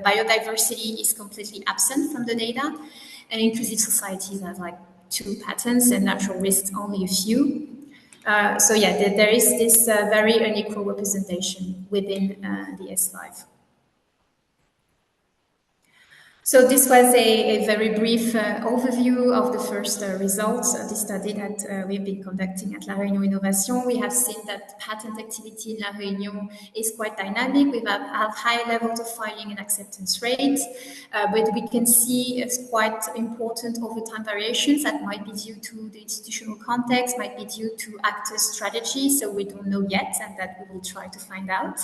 Biodiversity is completely absent from the data. And inclusive societies have like 2 patents, and natural risks only a few. So yeah, there is this very unequal representation within the S5. So this was a very brief overview of the first results of the study that we've been conducting at La Réunion Innovation. We have seen that patent activity in La Réunion is quite dynamic. We have high levels of filing and acceptance rates, but we can see it's quite important over time variations that might be due to the institutional context, might be due to actors' strategy, so we don't know yet, and that we will try to find out.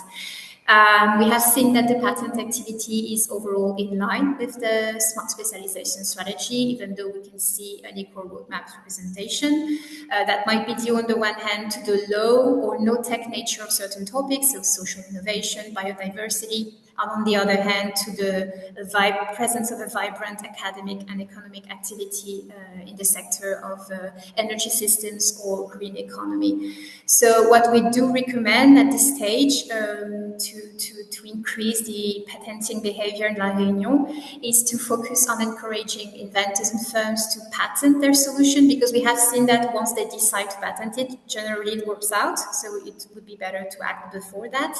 We have seen that the patent activity is overall in line with with the smart specialization strategy, even though we can see an equal roadmap representation. That might be due on the one hand to the low or no tech nature of certain topics, so social innovation, biodiversity, and on the other hand to the presence of a vibrant academic and economic activity in the sector of energy systems or green economy. So what we do recommend at this stage to increase the patenting behavior in La Réunion is to focus on encouraging inventors and firms to patent their solution, because we have seen that once they decide to patent it, generally it works out. So it would be better to act before that.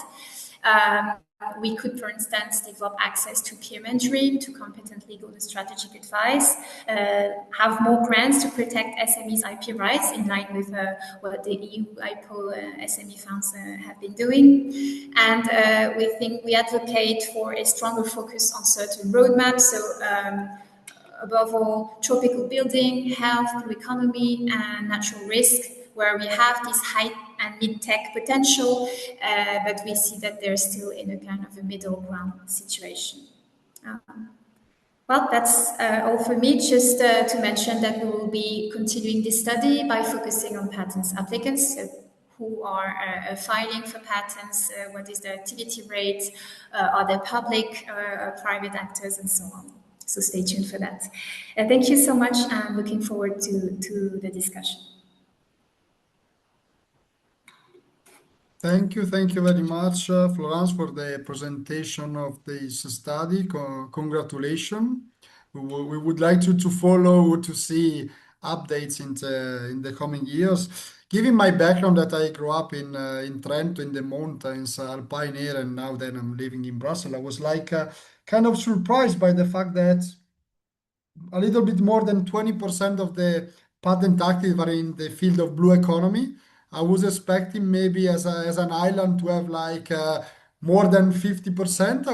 We could, for instance, develop access to peer mentoring, to competent legal and strategic advice, have more grants to protect SMEs' IP rights in line with what the EU EUIPO SME funds have been doing. And we advocate for a stronger focus on certain roadmaps. So above all, tropical building, health, blue economy, and natural risk, where we have this high and mid-tech potential, but we see that they're still in a kind of a middle ground situation. Well, that's all for me. Just to mention that we will be continuing this study by focusing on patents applicants, so who are filing for patents, what is their activity rate, are they public or private actors, and so on. So stay tuned for that. Thank you so much. I'm looking forward to the discussion. Thank you very much, Florence, for the presentation of this study. Congratulations. We would like to follow to see updates in the coming years. Given my background that I grew up in Trento, in the mountains, alpine area, and now then I'm living in Brussels, I was like kind of surprised by the fact that a little bit more than 20% of the patent active are in the field of blue economy. I was expecting maybe as an island to have like more than 50%, I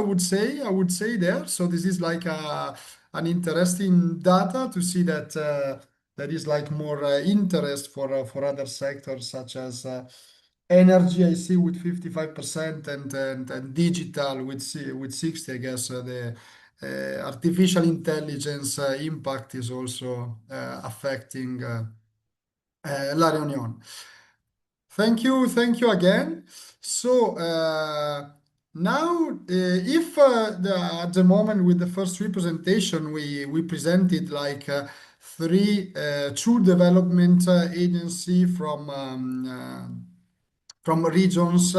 would say there. So this is like an interesting data to see that there is like more interest for other sectors such as energy, I see with 55% and digital with 60, I guess. The artificial intelligence impact is also affecting La Réunion. Thank you again. So now, if at the moment with the first three presentation, we presented like two development agency from regions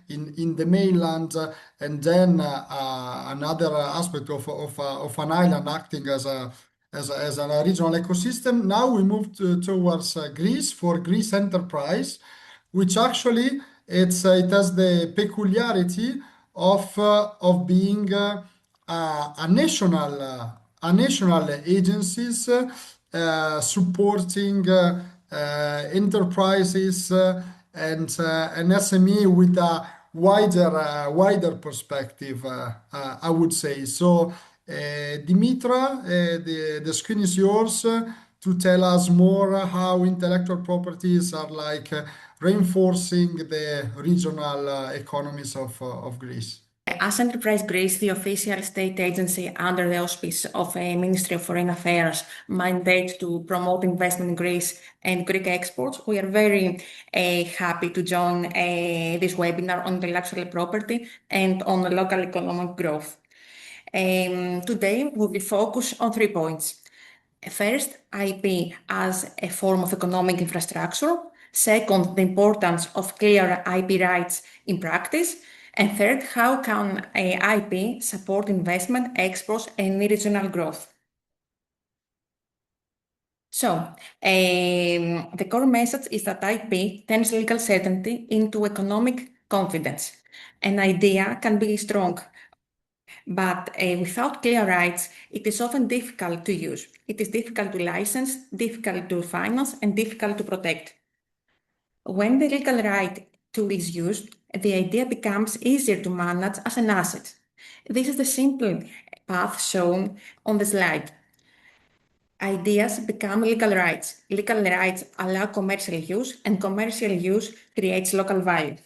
in the mainland, and then another aspect of an island acting as a regional ecosystem. Now we move towards Greece for Greece Enterprise, which actually it has the peculiarity of being a national agencies supporting enterprises and an SME with a wider perspective, I would say. So, Dimitra, the screen is yours to tell us more how intellectual properties are like reinforcing the regional economies of Greece. As Enterprise Greece, the official state agency under the auspice of a Ministry of Foreign Affairs, mandate to promote investment in Greece and Greek exports, we are very happy to join this webinar on intellectual property and on local economic growth. Today, we will focus on 3 points. First, IP as a form of economic infrastructure. Second, the importance of clear IP rights in practice. And third, how can IP support investment, exports, and regional growth? So, the core message is that IP turns legal certainty into economic confidence. An idea can be strong, but without clear rights, it is often difficult to use. It is difficult to license, difficult to finance, and difficult to protect. When the legal right tool is used, the idea becomes easier to manage as an asset. This is the simple path shown on the slide. Ideas become legal rights. Legal rights allow commercial use, and commercial use creates local value.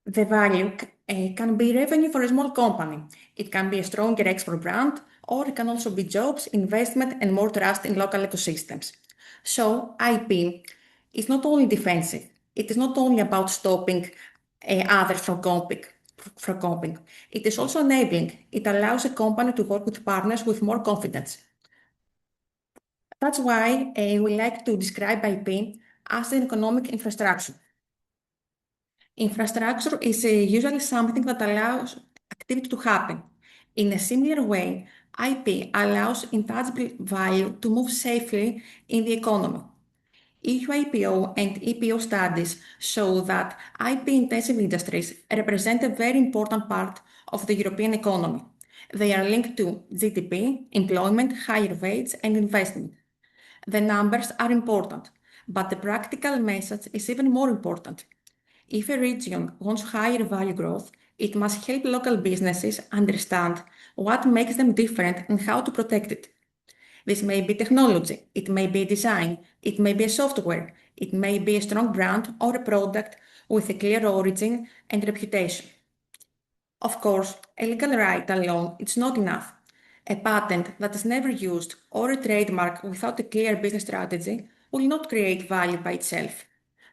The value can be revenue for a small company. It can be a stronger export brand, or it can also be jobs, investment, and more trust in local ecosystems. So IP is not only defensive. It is not only about stopping others from copying. It is also enabling. It allows a company to work with partners with more confidence. That's why we like to describe IP as an economic infrastructure. Infrastructure is usually something that allows activity to happen. In a similar way, IP allows intangible value to move safely in the economy. EU IPO and EPO studies show that IP-intensive industries represent a very important part of the European economy. They are linked to GDP, employment, higher wages, and investment. The numbers are important, but the practical message is even more important. If a region wants higher value growth, it must help local businesses understand what makes them different and how to protect it. This may be technology, it may be design, it may be a software, it may be a strong brand or a product with a clear origin and reputation. Of course, a legal right alone is not enough. A patent that is never used or a trademark without a clear business strategy will not create value by itself.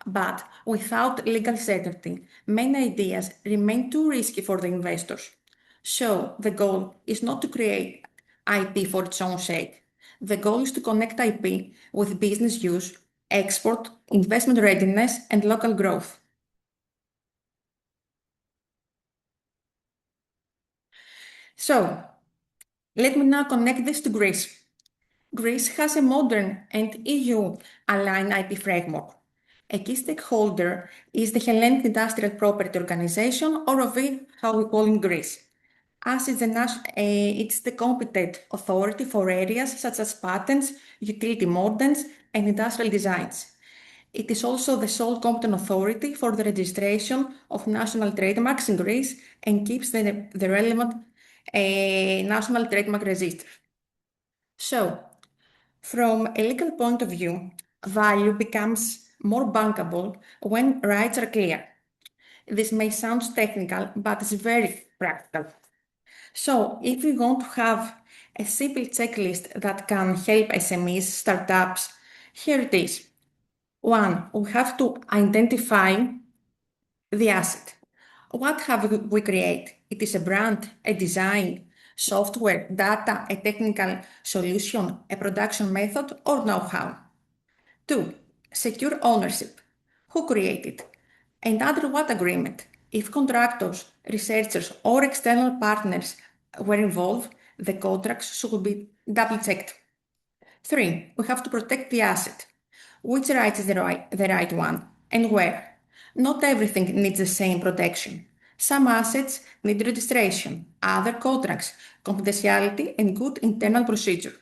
But without legal certainty, many ideas remain too risky for the investors. So the goal is not to create IP for its own sake. The goal is to connect IP with business use, export, investment readiness, and local growth. So, let me now connect this to Greece. Greece has a modern and EU-aligned IP framework. A key stakeholder is the Hellenic Industrial Property Organization, or OVI, how we call in Greece, as it's the competent authority for areas such as patents, utility models, and industrial designs. It is also the sole competent authority for the registration of national trademarks in Greece and keeps the relevant national trademark register. So, from a legal point of view, value becomes more bankable when rights are clear. This may sound technical, but it's very practical. So, if we want to have a simple checklist that can help SMEs, startups, here it is. 1, we have to identify the asset. What have we created? It is a brand, a design, software, data, a technical solution, a production method, or know-how. 2, secure ownership. Who created? And under what agreement? If contractors, researchers, or external partners were involved, the contracts should be double-checked. 3, we have to protect the asset. Which right is the right one, and where? Not everything needs the same protection. Some assets need registration, other contracts, confidentiality, and good internal procedure.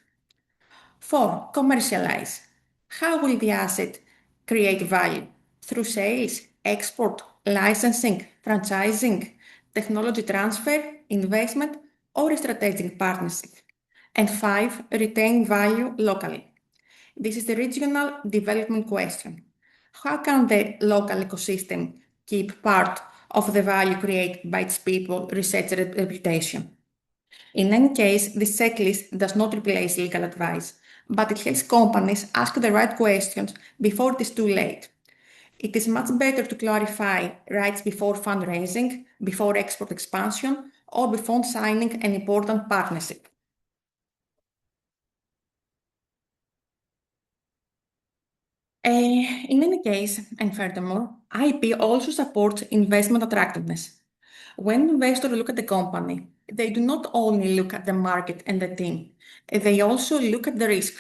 4, commercialize. How will the asset create value? Through sales, export, licensing, franchising, technology transfer, investment, or a strategic partnership. And 5, retain value locally. This is the regional development question. How can the local ecosystem keep part of the value created by its people, research, and reputation? In any case, this checklist does not replace legal advice, but it helps companies ask the right questions before it is too late. It is much better to clarify rights before fundraising, before export expansion, or before signing an important partnership. In any case, and furthermore, IP also supports investment attractiveness. When investors look at the company, they do not only look at the market and the team, they also look at the risk.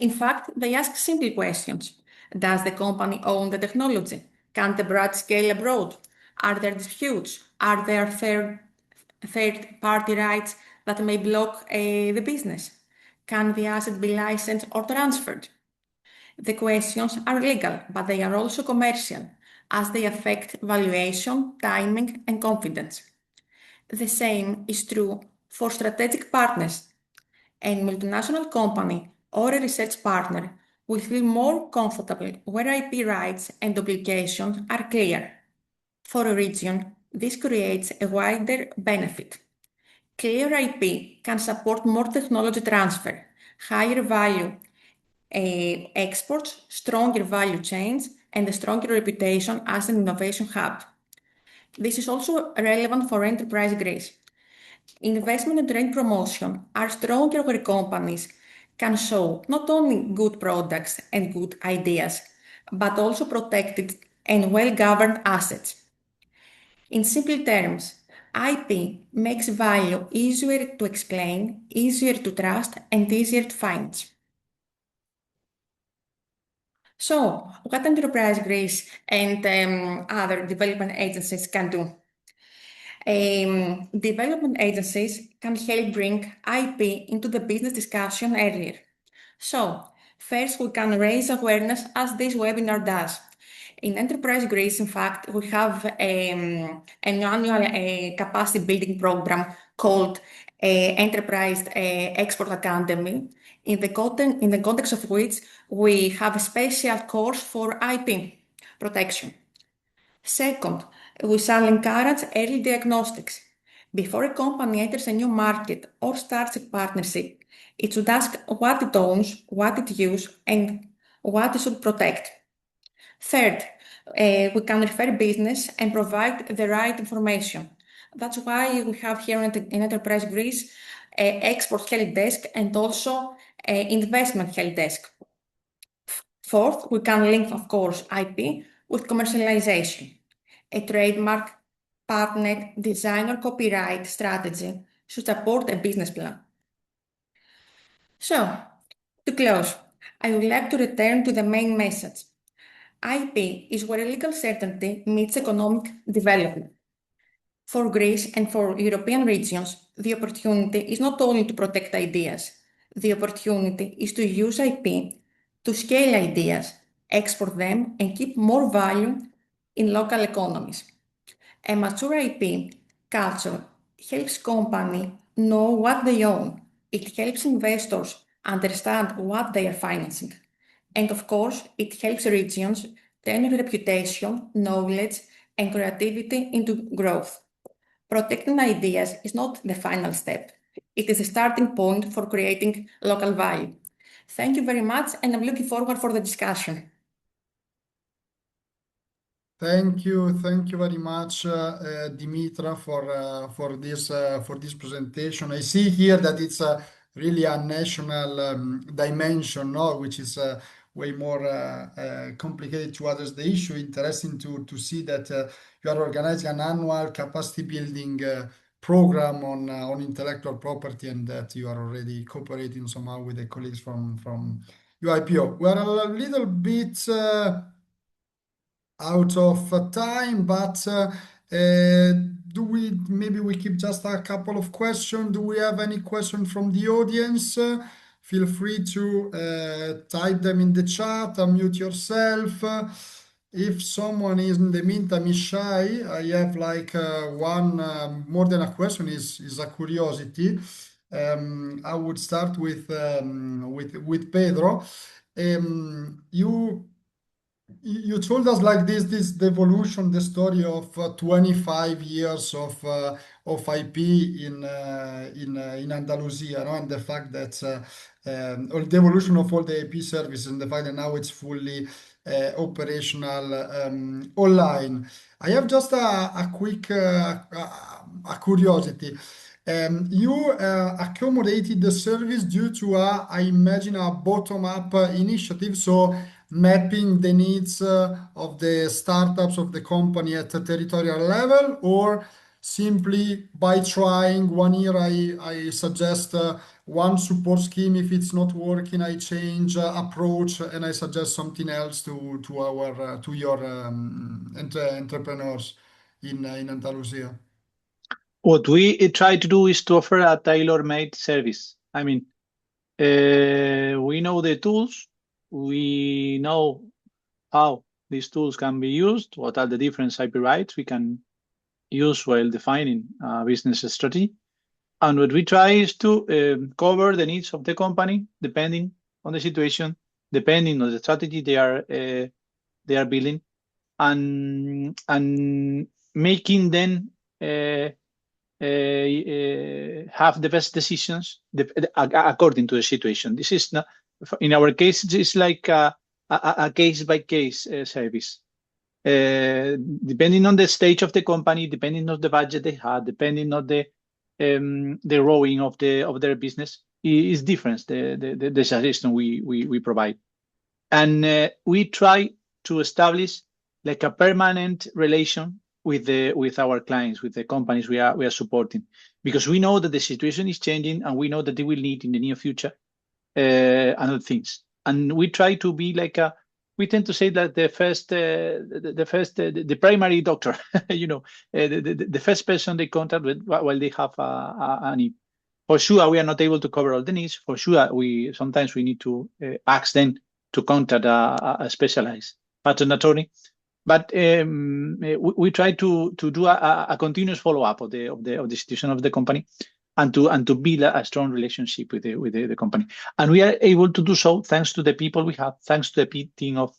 In fact, they ask simple questions. Does the company own the technology? Can the brand scale abroad? Are there disputes? Are there third-party rights that may block the business? Can the asset be licensed or transferred? The questions are legal, but they are also commercial, as they affect valuation, timing, and confidence. The same is true for strategic partners. A multinational company or a research partner will feel more comfortable where IP rights and obligations are clear. For a region, This creates a wider benefit. Clear IP can support more technology transfer, higher value exports, stronger value chains, and a stronger reputation as an innovation hub. This is also relevant for enterprise Greece. Investment and trade promotion are stronger where companies can show not only good products and good ideas, but also protected and well-governed assets. In simple terms, IP makes value easier to explain, easier to trust, and easier to find. So, what Enterprise Greece and other development agencies can do? Development agencies can help bring IP into the business discussion earlier. So, first, we can raise awareness as this webinar does. In Enterprise Greece, in fact, we have an annual capacity building program called Enterprise Export Academy, in the context of which we have a special course for IP protection. Second, we shall encourage early diagnostics. Before a company enters a new market or starts a partnership, it should ask what it owns, what it uses, and what it should protect. Third, we can refer business and provide the right information. That's why we have here in Enterprise Greece export help desk and also investment help desk. Fourth, we can link, of course, IP with commercialization. A trademark, partner, design, or copyright strategy should support a business plan. So, to close, I would like to return to the main message. IP is where legal certainty meets economic development. For Greece and for European regions, the opportunity is not only to protect ideas. The opportunity is to use IP to scale ideas, export them, and keep more value in local economies. A mature IP culture helps companies know what they own. It helps investors understand what they are financing. And of course, it helps regions turn reputation, knowledge, and creativity into growth. Protecting ideas is not the final step. It is a starting point for creating local value. Thank you very much, and I'm looking forward for the discussion. Thank you very much, Dimitra, for this presentation. I see here that it's really a national dimension, no? Which is way more complicated to address the issue. Interesting to see that you are organizing an annual capacity building program on intellectual property, and that you are already cooperating somehow with the colleagues from EUIPO. We are a little bit out of time, but maybe we keep just a couple of questions. Do we have any question from the audience? Feel free to type them in the chat, unmute yourself. If someone is in the meantime is shy, I have like one more than a question, is a curiosity. I would start with Pedro. You told us like this the evolution, the story of 25 years of IP in Andalusia, no? And the fact that or the evolution of all the IP services, and the fact that now it's fully operational online. I have just a quick curiosity. You accommodated the service due to I imagine a bottom-up initiative, so mapping the needs of the startups of the company at a territorial level, or simply by trying 1 year, I suggest one support scheme. If it's not working, I change approach and I suggest something else to your entrepreneurs in Andalusia. What we try to do is to offer a tailor-made service. I mean, we know the tools, we know how these tools can be used, what are the different IP rights we can use while defining a business strategy. And what we try is to cover the needs of the company, depending on the situation, depending on the strategy they are building. And making them have the best decisions according to the situation. This is not, in our case, it's like a case-by-case service. Depending on the stage of the company, depending on the budget they have, depending on the growing of their business, is different. The suggestion we provide, and we try to establish like a permanent relation with our clients, with the companies we are supporting, because we know that the situation is changing, and we know that they will need in the near future other things, and we try to be like a. We tend to say that the primary doctor, the first person they contact with while they have a need. For sure, we are not able to cover all the needs. For sure, sometimes we need to ask them to contact a specialized pattern attorney. But we try to do a continuous follow-up of the situation of the company, and to build a strong relationship with the company. And we are able to do so thanks to the people we have, thanks to the team of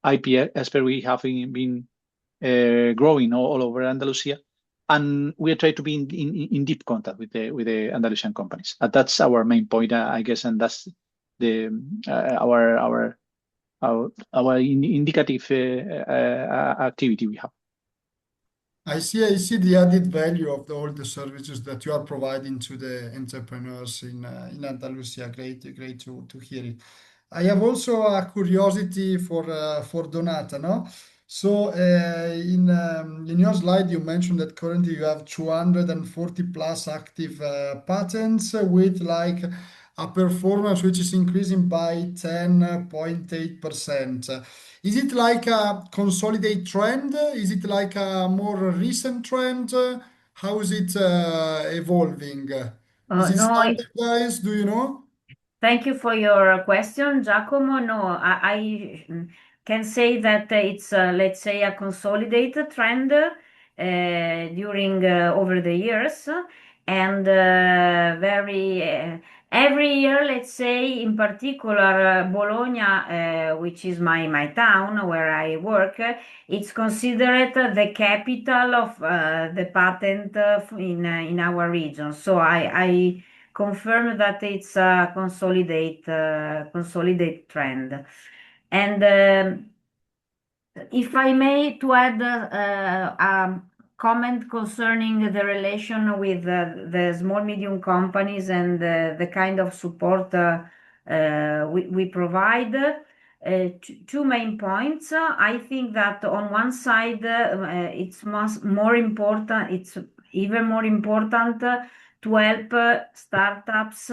IP expert we have been growing all over Andalusia. And we try to be in deep contact with the Andalusian companies. That's our main point, I guess, and that's our indicative activity we have. I see the added value of all the services that you are providing to the entrepreneurs in Andalusia. Great to hear it. I have also a curiosity for Donata, no? So in your slide, you mentioned that currently you have 240 plus active patents with like a performance which is increasing by 10.8%. Is it like a consolidated trend? Is it like a more recent trend? How is it evolving? Is it No, standardized? Do you know? thank you for your question, Giacomo. No, I can say that it's, let's say, a consolidated trend during over the years, and every year, let's say, in particular, Bologna, which is my town where I work, it's considered the capital of the patent in our region. So I confirm that it's a consolidate trend. And if I may to add a comment concerning the relation with the small medium companies and the kind of support we provide. Two main points. I think that on one side, it's more important. It's even more important to help startups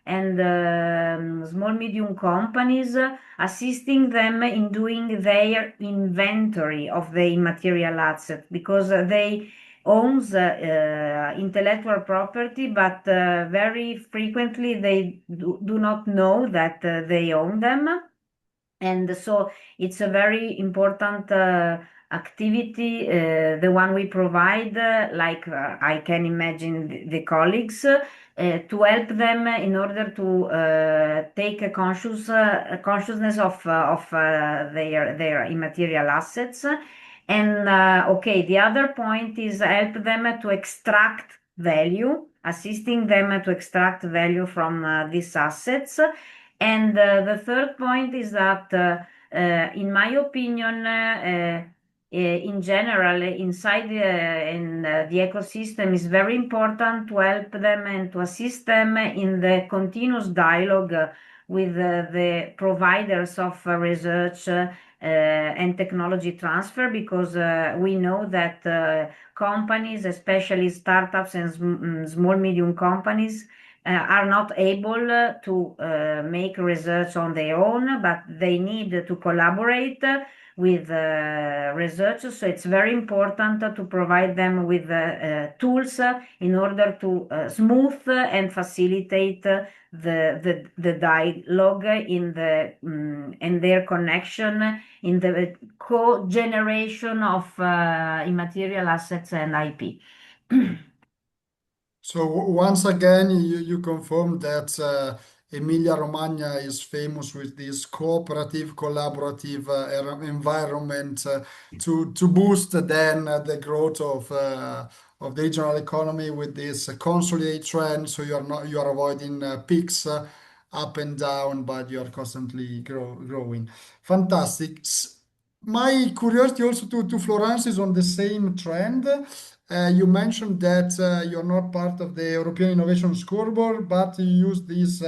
and small medium companies, assisting them in doing their inventory of the immaterial asset, because they owns intellectual property, but very frequently they do not know that they own them. And so it's a very important activity, the one we provide, like I can imagine the colleagues, to help them in order to take a consciousness of their immaterial assets. And okay, the other point is help them to extract value, assisting them to extract value from these assets. And the third point is that, in my opinion, in general, inside the ecosystem, is very important to help them and to assist them in the continuous dialogue with the providers of research and technology transfer, because we know that companies, especially startups and small medium companies, are not able to make research on their own, but they need to collaborate with research. So it's very important to provide them with tools in order to smooth and facilitate the dialogue in their connection in the co-generation of immaterial assets and IP. So once again, you confirm that Emilia-Romagna is famous with this cooperative, collaborative environment to boost then the growth of the regional economy with this consolidate trend. So you are avoiding peaks up and down, but you are constantly growing. Fantastic. My curiosity also to Florence is on the same trend. You mentioned that you're not part of the European Innovation Scoreboard, but you use this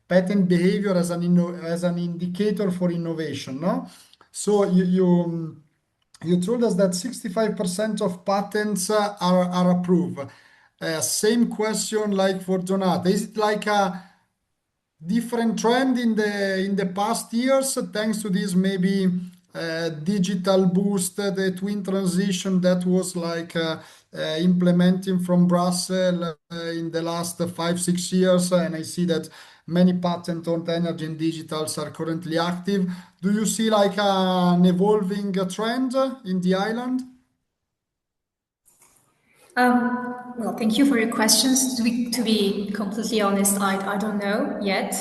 patent behavior as as an indicator for innovation, no? So you told us that 65% of patents are approved. Same question like for Donata. Is it like a different trend in the past years thanks to this maybe digital boost, the twin transition that was like implementing from Brussels in the last 5-6 years, and I see that many patents on energy and digitals are currently active. Do you see like an evolving trend in the island? Well, thank you for your questions. To be completely honest, I don't know yet.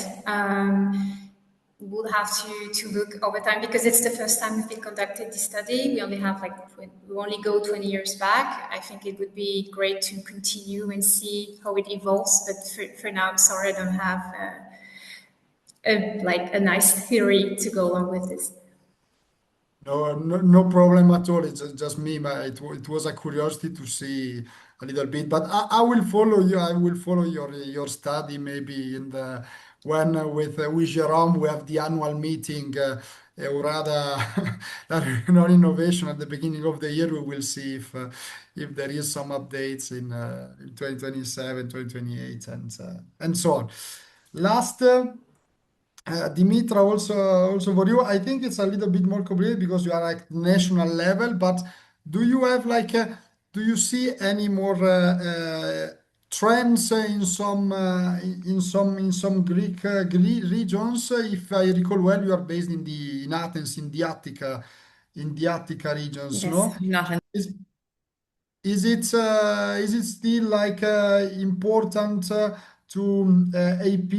We'll have to look over time because it's the first time we've been conducted this study. We only have we only go 20 years back. I think it would be great to continue and see how it evolves. But for now, I'm sorry, I don't have a nice theory to go along with this. No problem at all. It's just me. It was a curiosity to see a little bit, but I will follow you. I will follow your study maybe in the when with Jerome we have the annual meeting, EURADA innovation at the beginning of the year. We will see if there is some updates in 2027, 2028, and so on. Last. Dimitra, also for you, I think it's a little bit more complicated because you are at national level, but do you have do you see any more trends in some Greek regions? If I recall well, you are based in Athens, in the Attica regions, Yes, no? nothing. Is it still like important to AP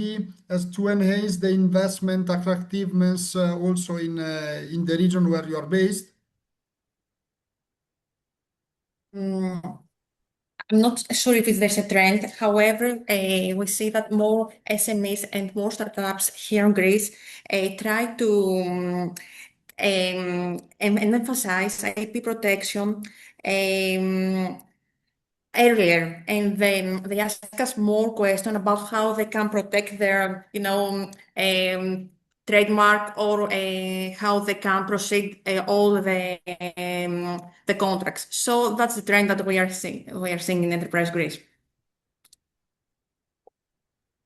as to enhance the investment attractiveness also in the region where you are based? I'm not sure if there's a trend. However, we see that more SMEs and more startups here in Greece try to emphasize IP protection earlier, and then they ask us more questions about how they can protect their, trademark or how they can proceed all the contracts. So that's the trend that we are seeing. We are seeing in Enterprise Greece.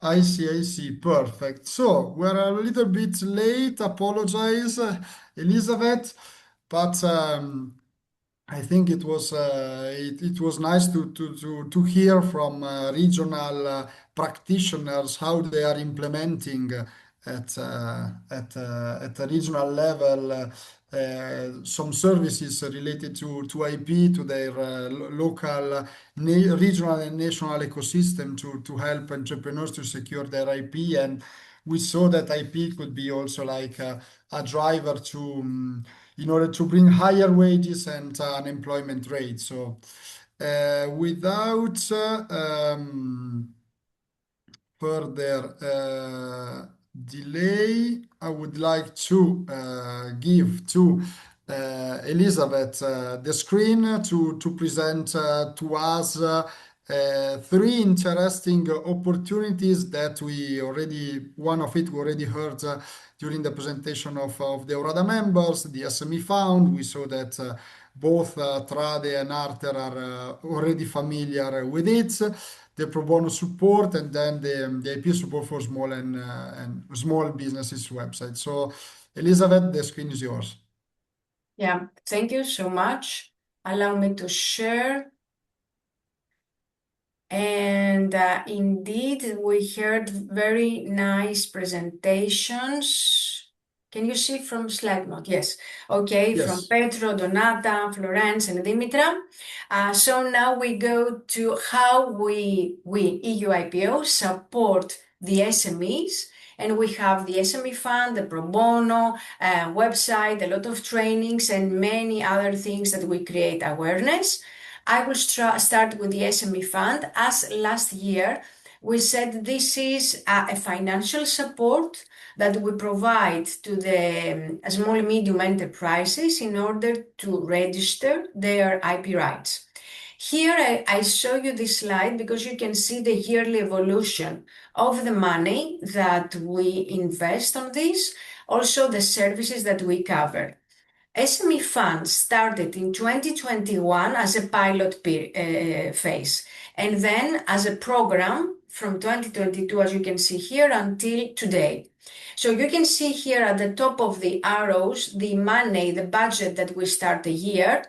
I see. Perfect. So we're a little bit late. Apologize, Elizabeth, but I think it was nice to hear from regional practitioners how they are implementing at a regional level some services related to IP, to their local, regional and national ecosystem to help entrepreneurs to secure their IP. And we saw that IP could be also like a driver in order to bring higher wages and unemployment rate. So without further delay, I would like to give to Elizabeth the screen to present to us three interesting opportunities that one of it we already heard during the presentation of the EURADA members, the SME Fund. We saw that both Trade and Arter are already familiar with it, the pro bono support, and then the IP support for small and small businesses website. So Elizabeth, the screen is yours. Yeah, thank you so much. Allow me to share. And indeed, we heard very nice presentations. Can you see from slide mode? Yes. Okay, Yes. from Petro, Donata, Florence, and Dimitra. So now we go to how we EUIPO support the SMEs. And we have the SME Fund, the Pro Bono website, a lot of trainings, and many other things that we create awareness. I will start with the SME Fund. As last year, we said this is a financial support that we provide to the small and medium enterprises in order to register their IP rights. Here I show you this slide because you can see the yearly evolution of the money that we invest on this, also the services that we cover. SME Fund started in 2021 as a pilot phase, and then as a program from 2022, as you can see here, until today. So you can see here at the top of the arrows, the money, the budget that we start the year.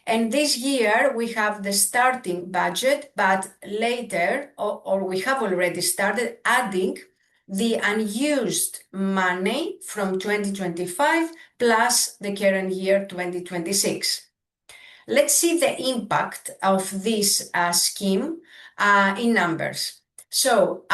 And this year we have the starting budget, but later, or we have already started adding the unused money from 2025 plus the current year 2026. Let's see the impact of this scheme in numbers. So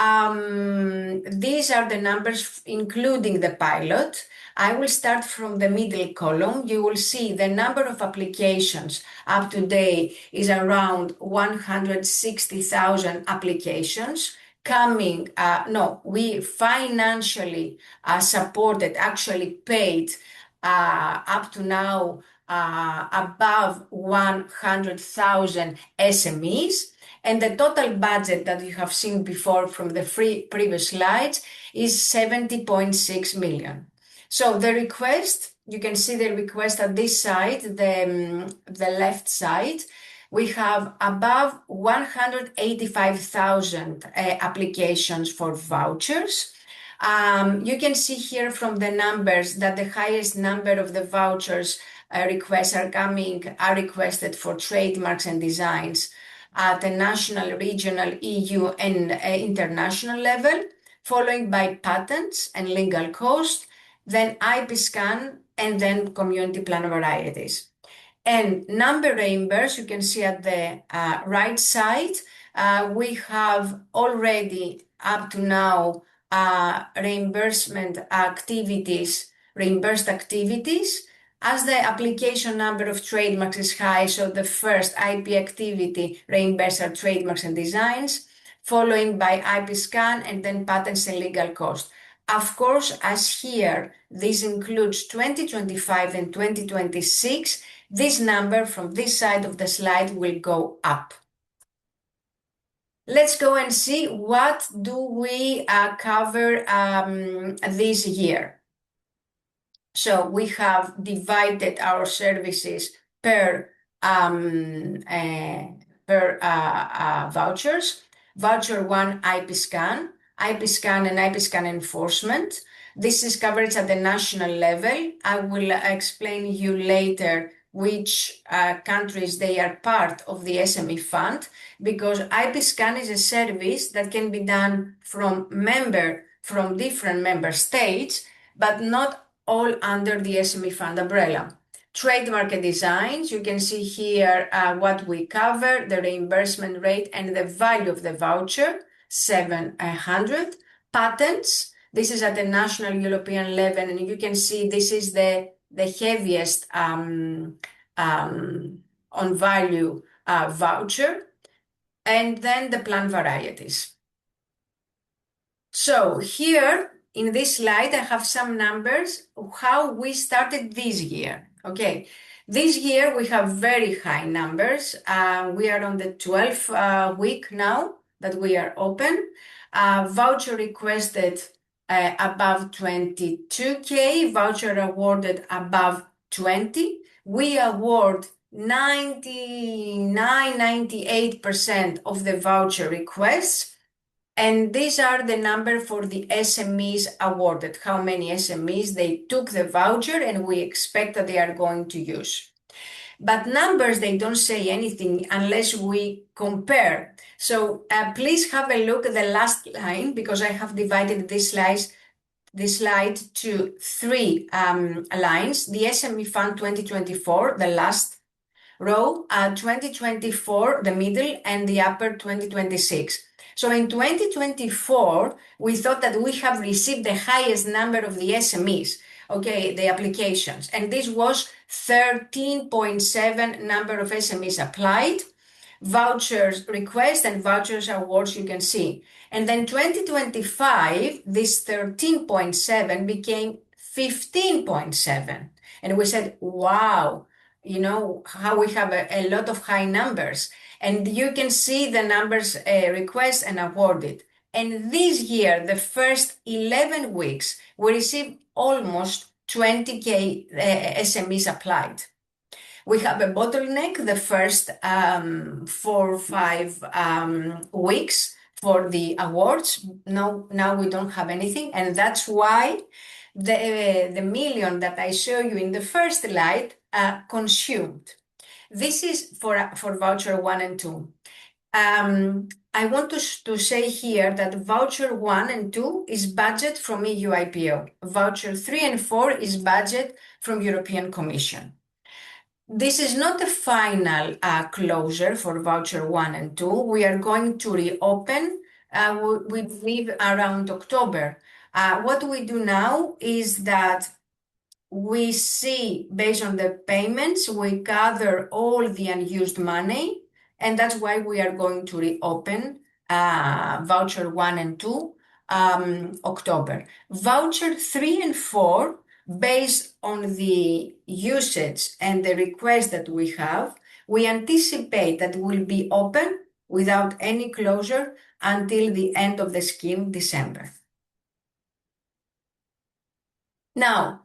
these are the numbers including the pilot. I will start from the middle column. You will see the number of applications up to date is around 160,000 applications. We financially supported, actually paid up to now above 100,000 SMEs. And the total budget that you have seen before from the previous slides is 70.6 million. So the request, you can see the request at this side, the left side. We have above 185,000 applications for vouchers. You can see here from the numbers that the highest number of the vouchers requests are requested for trademarks and designs at the national, regional, EU, and international level, followed by patents and legal cost, then IP scan, and then community plan varieties. And number reimbursed, you can see at the right side, we have already up to now reimbursed activities. As the application number of trademarks is high, so the first IP activity reimburses our trademarks and designs, following by IP scan, and then patents and legal cost. Of course, as here, this includes 2025 and 2026, this number from this side of the slide will go up. Let's go and see what do we cover this year. So we have divided our services per vouchers. Voucher 1, IP scan and IP scan enforcement. This is coverage at the national level. I will explain you later which countries they are part of the SME Fund, because IP scan is a service that can be done from different member states, but not all under the SME Fund umbrella. Trademark and designs, you can see here what we cover, the reimbursement rate and the value of the voucher, 700. Patents, this is at the national European level, and you can see this is the heaviest on value voucher, and then the plan varieties. So here in this slide, I have some numbers of how we started this year. Okay, this year we have very high numbers. We are on the 12th week now that we are open. Voucher requested above 22K, voucher awarded above 20. We award 98% of the voucher requests. And these are the number for the SMEs awarded, how many SMEs they took the voucher and we expect that they are going to use. But numbers, they don't say anything unless we compare. So please have a look at the last line, because I have divided this slide to three lines. The SME Fund 2024, the last row, 2024, the middle, and the upper 2026. So in 2024, we thought that we have received the highest number of the SMEs, okay, the applications. And this was 13.7 number of SMEs applied, vouchers requests and vouchers awards you can see. And then 2025, this 13.7 became 15.7. And we said, wow, you know, how we have a lot of high numbers. And you can see the numbers requests and awarded. And this year, the first 11 weeks, we received almost 20K SMEs applied. We have a bottleneck the first 4 or 5 weeks for the awards. Now we don't have anything. And that's why the million that I show you in the first slide consumed. This is for voucher 1 and 2. I want to say here that voucher 1 and 2 is budget from EU IPO. Voucher 3 and 4 is budget from European Commission. This is not a final closure for voucher 1 and 2. We are going to reopen, we believe, around October. What we do now is that we see, based on the payments, we gather all the unused money, and that's why we are going to reopen voucher 1 and 2 October. Voucher 3 and 4, based on the usage and the request that we have, we anticipate that will be open without any closure until the end of the scheme, December. Now,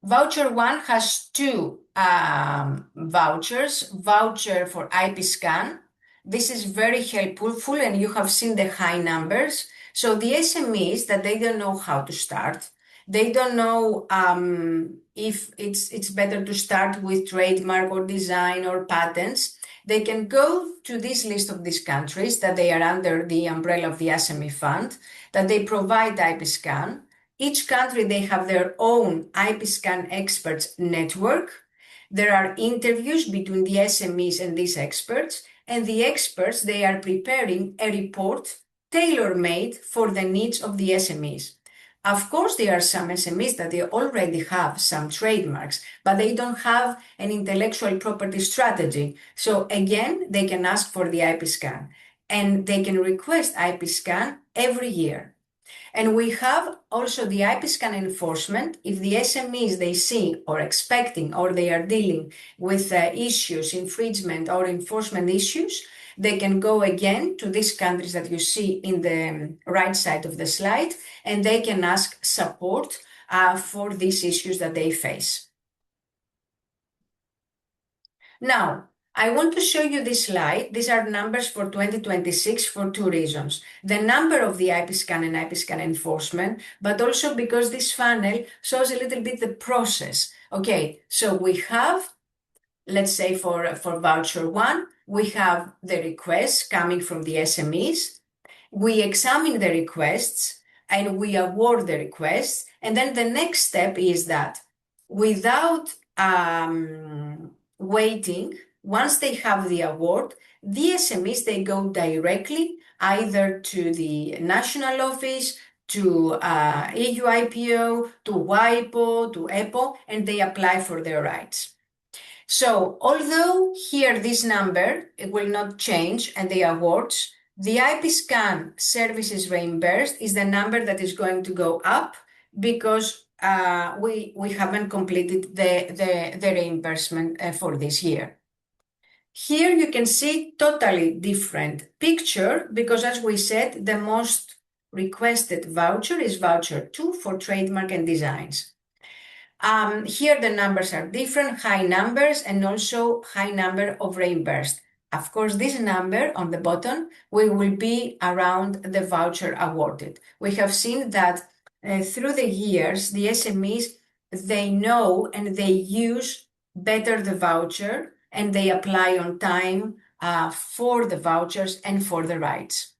voucher 1 has 2 vouchers. Voucher for IP scan. This is very helpful, and you have seen the high numbers. So the SMEs that they don't know how to start, they don't know if it's better to start with trademark or design or patents. They can go to this list of these countries that they are under the umbrella of the SME fund, that they provide IP scan. Each country, they have their own IP scan experts network. There are interviews between the SMEs and these experts, and the experts, they are preparing a report tailor-made for the needs of the SMEs. Of course, there are some SMEs that they already have some trademarks, but they don't have an intellectual property strategy. So again, they can ask for the IP scan, and they can request IP scan every year. And we have also the IP scan enforcement. If the SMEs they see or expecting or they are dealing with issues, infringement or enforcement issues, they can go again to these countries that you see in the right side of the slide, and they can ask support for these issues that they face. Now, I want to show you this slide. These are numbers for 2026 for 2 reasons. The number of the IP scan and IP scan enforcement, but also because this funnel shows a little bit the process. Okay, so we have, let's say for voucher 1, we have the requests coming from the SMEs. We examine the requests and we award the requests. And then the next step is that without waiting, once they have the award, the SMEs, they go directly either to the national office, to EU IPO, to WIPO, to EPO, and they apply for their rights. So although here this number, it will not change, and the awards, the IP scan services reimbursed is the number that is going to go up because we haven't completed the reimbursement for this year. Here you can see totally different picture because, as we said, the most requested voucher is voucher 2 for trademark and designs. Here the numbers are different, high numbers and also high number of reimbursed. Of course, this number on the bottom will be around the voucher awarded. We have seen that through the years, the SMEs, they know and they use better the voucher and they apply on time for the vouchers and for the rights.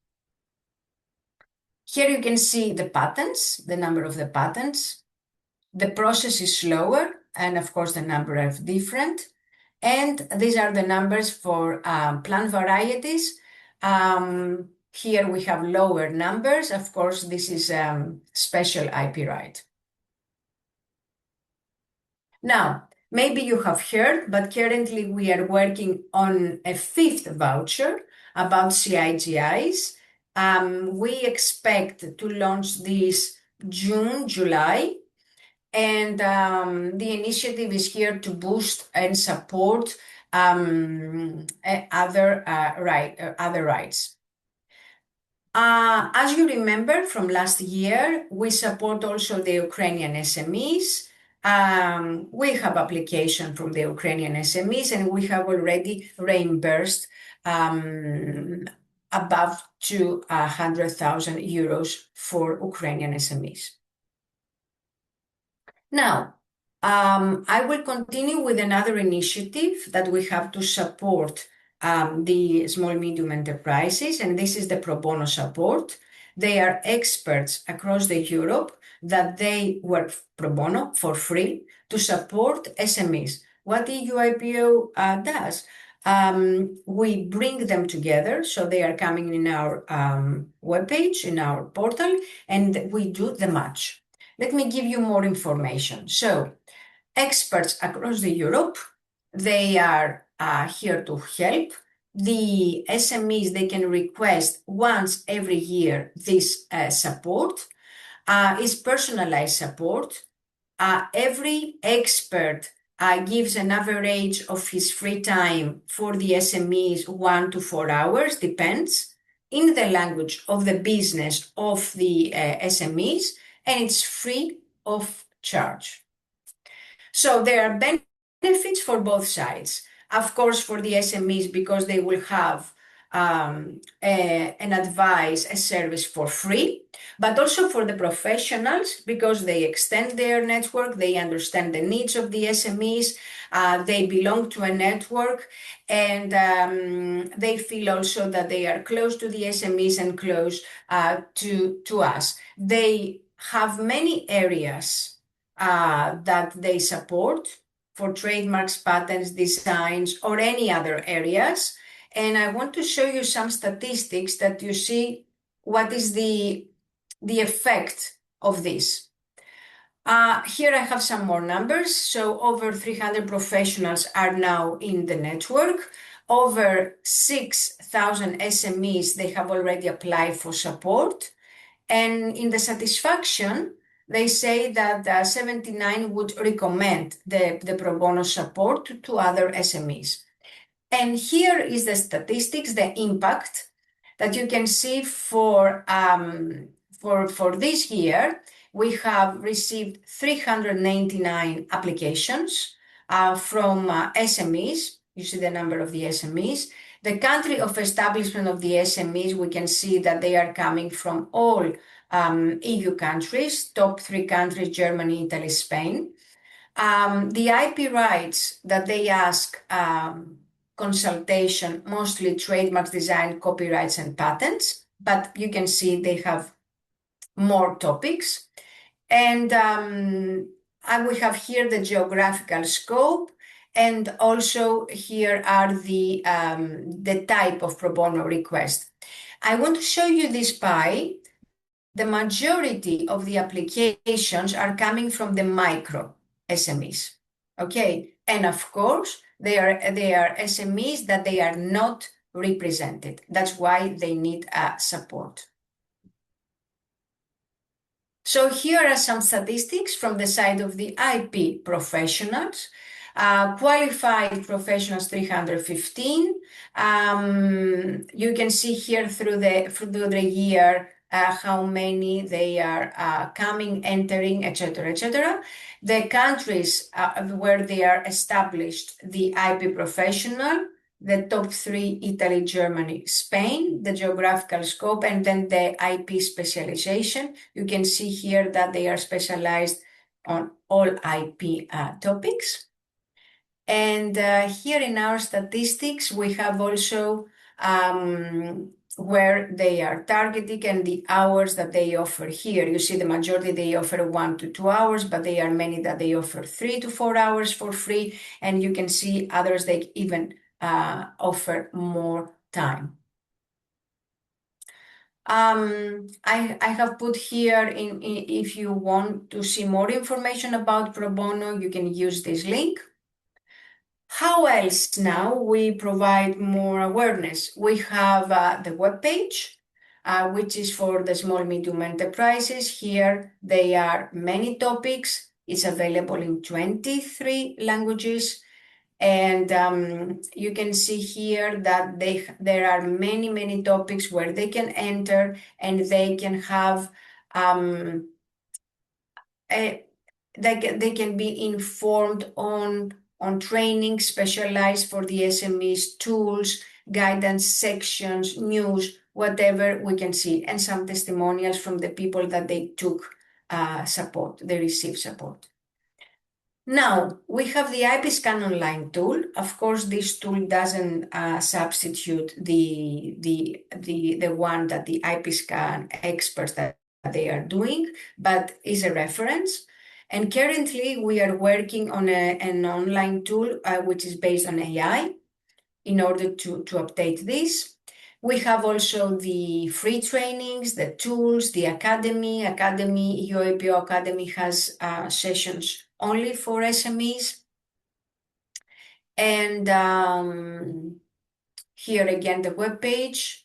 Here you can see the patents, the number of the patents. The process is slower, and of course the number are different. And these are the numbers for plant varieties. Here we have lower numbers. Of course, this is special IP right. Now, maybe you have heard, but currently we are working on a 5th voucher about CIGIs. We expect to launch this June, July, and the initiative is here to boost and support other rights. As you remember from last year, we support also the Ukrainian SMEs. We have application from the Ukrainian SMEs, and we have already reimbursed above 200,000 euros for Ukrainian SMEs. Now, I will continue with another initiative that we have to support the small medium enterprises, and this is the pro bono support. They are experts across Europe that they work pro bono for free to support SMEs. What EUIPO does, we bring them together, so they are coming in our webpage, in our portal, and we do the match. Let me give you more information. So, experts across Europe, they are here to help. The SMEs, they can request once every year this support. Is personalized support. Every expert gives an average of his free time for the SMEs 1 to 4 hours, depends, in the language of the business of the SMEs, and it's free of charge. So there are benefits for both sides. Of course, for the SMEs, because they will have an advice, a service for free, but also for the professionals, because they extend their network, they understand the needs of the SMEs, they belong to a network, and they feel also that they are close to the SMEs and close to us. They have many areas that they support for trademarks, patents, designs, or any other areas. And I want to show you some statistics that you see what is the effect of this. Here I have some more numbers. So over 300 professionals are now in the network. Over 6,000 SMEs, they have already applied for support. And in the satisfaction, they say that 79 would recommend the pro bono support to other SMEs. And here is the statistics, the impact that you can see for this year. We have received 399 applications from SMEs. You see the number of the SMEs. The country of establishment of the SMEs, we can see that they are coming from all EU countries, top 3 countries, Germany, Italy, Spain. The IP rights that they ask consultation, mostly trademarks, design, copyrights, and patents, but you can see they have more topics. And we have here the geographical scope, and also here are the type of pro bono request. I want to show you this pie. The majority of the applications are coming from the micro SMEs, okay? And of course, they are SMEs that they are not represented. That's why they need support. So here are some statistics from the side of the IP professionals. Qualified professionals 315. You can see here through the year how many they are coming, entering, etc., etc. The countries where they are established, the IP professional, the top 3, Italy, Germany, Spain, the geographical scope, and then the IP specialization. You can see here that they are specialized on all IP topics. And here in our statistics, we have also where they are targeting and the hours that they offer here. You see the majority, they offer 1 to 2 hours, but there are many that they offer 3 to 4 hours for free. And you can see others, they even offer more time. I have put here if you want to see more information about pro bono, you can use this link. How else now we provide more awareness? We have the webpage, which is for the small medium enterprises. Here there are many topics. It's available in 23 languages. And you can see here that there are many topics where they can enter and they can have they can be informed on training specialized for the SMEs, tools, guidance sections, news, whatever we can see, and some testimonials from the people that they took support, they received support. Now, we have the IP Scan Online tool. Of course, this tool doesn't substitute the one that the IP Scan experts that they are doing, but is a reference. And currently, we are working on an online tool which is based on AI in order to update this. We have also the free trainings, the tools, the Academy. EUIPO Academy has sessions only for SMEs. And here again, the webpage.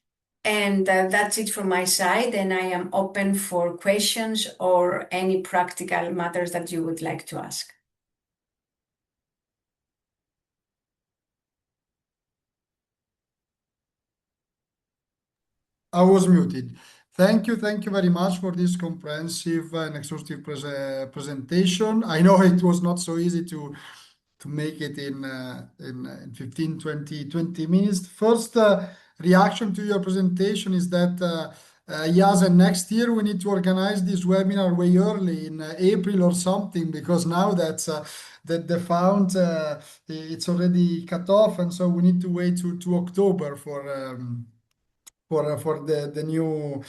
And that's it from my side. And I am open for questions or any practical matters that you would like to ask. I was muted. Thank you very much for this comprehensive and exhaustive presentation. I know it was not so easy to make it in 15, 20 minutes. First reaction to your presentation is that yes, and next year we need to organize this webinar way early in April or something, because now that the fund it's already cut off, and so we need to wait to October for the new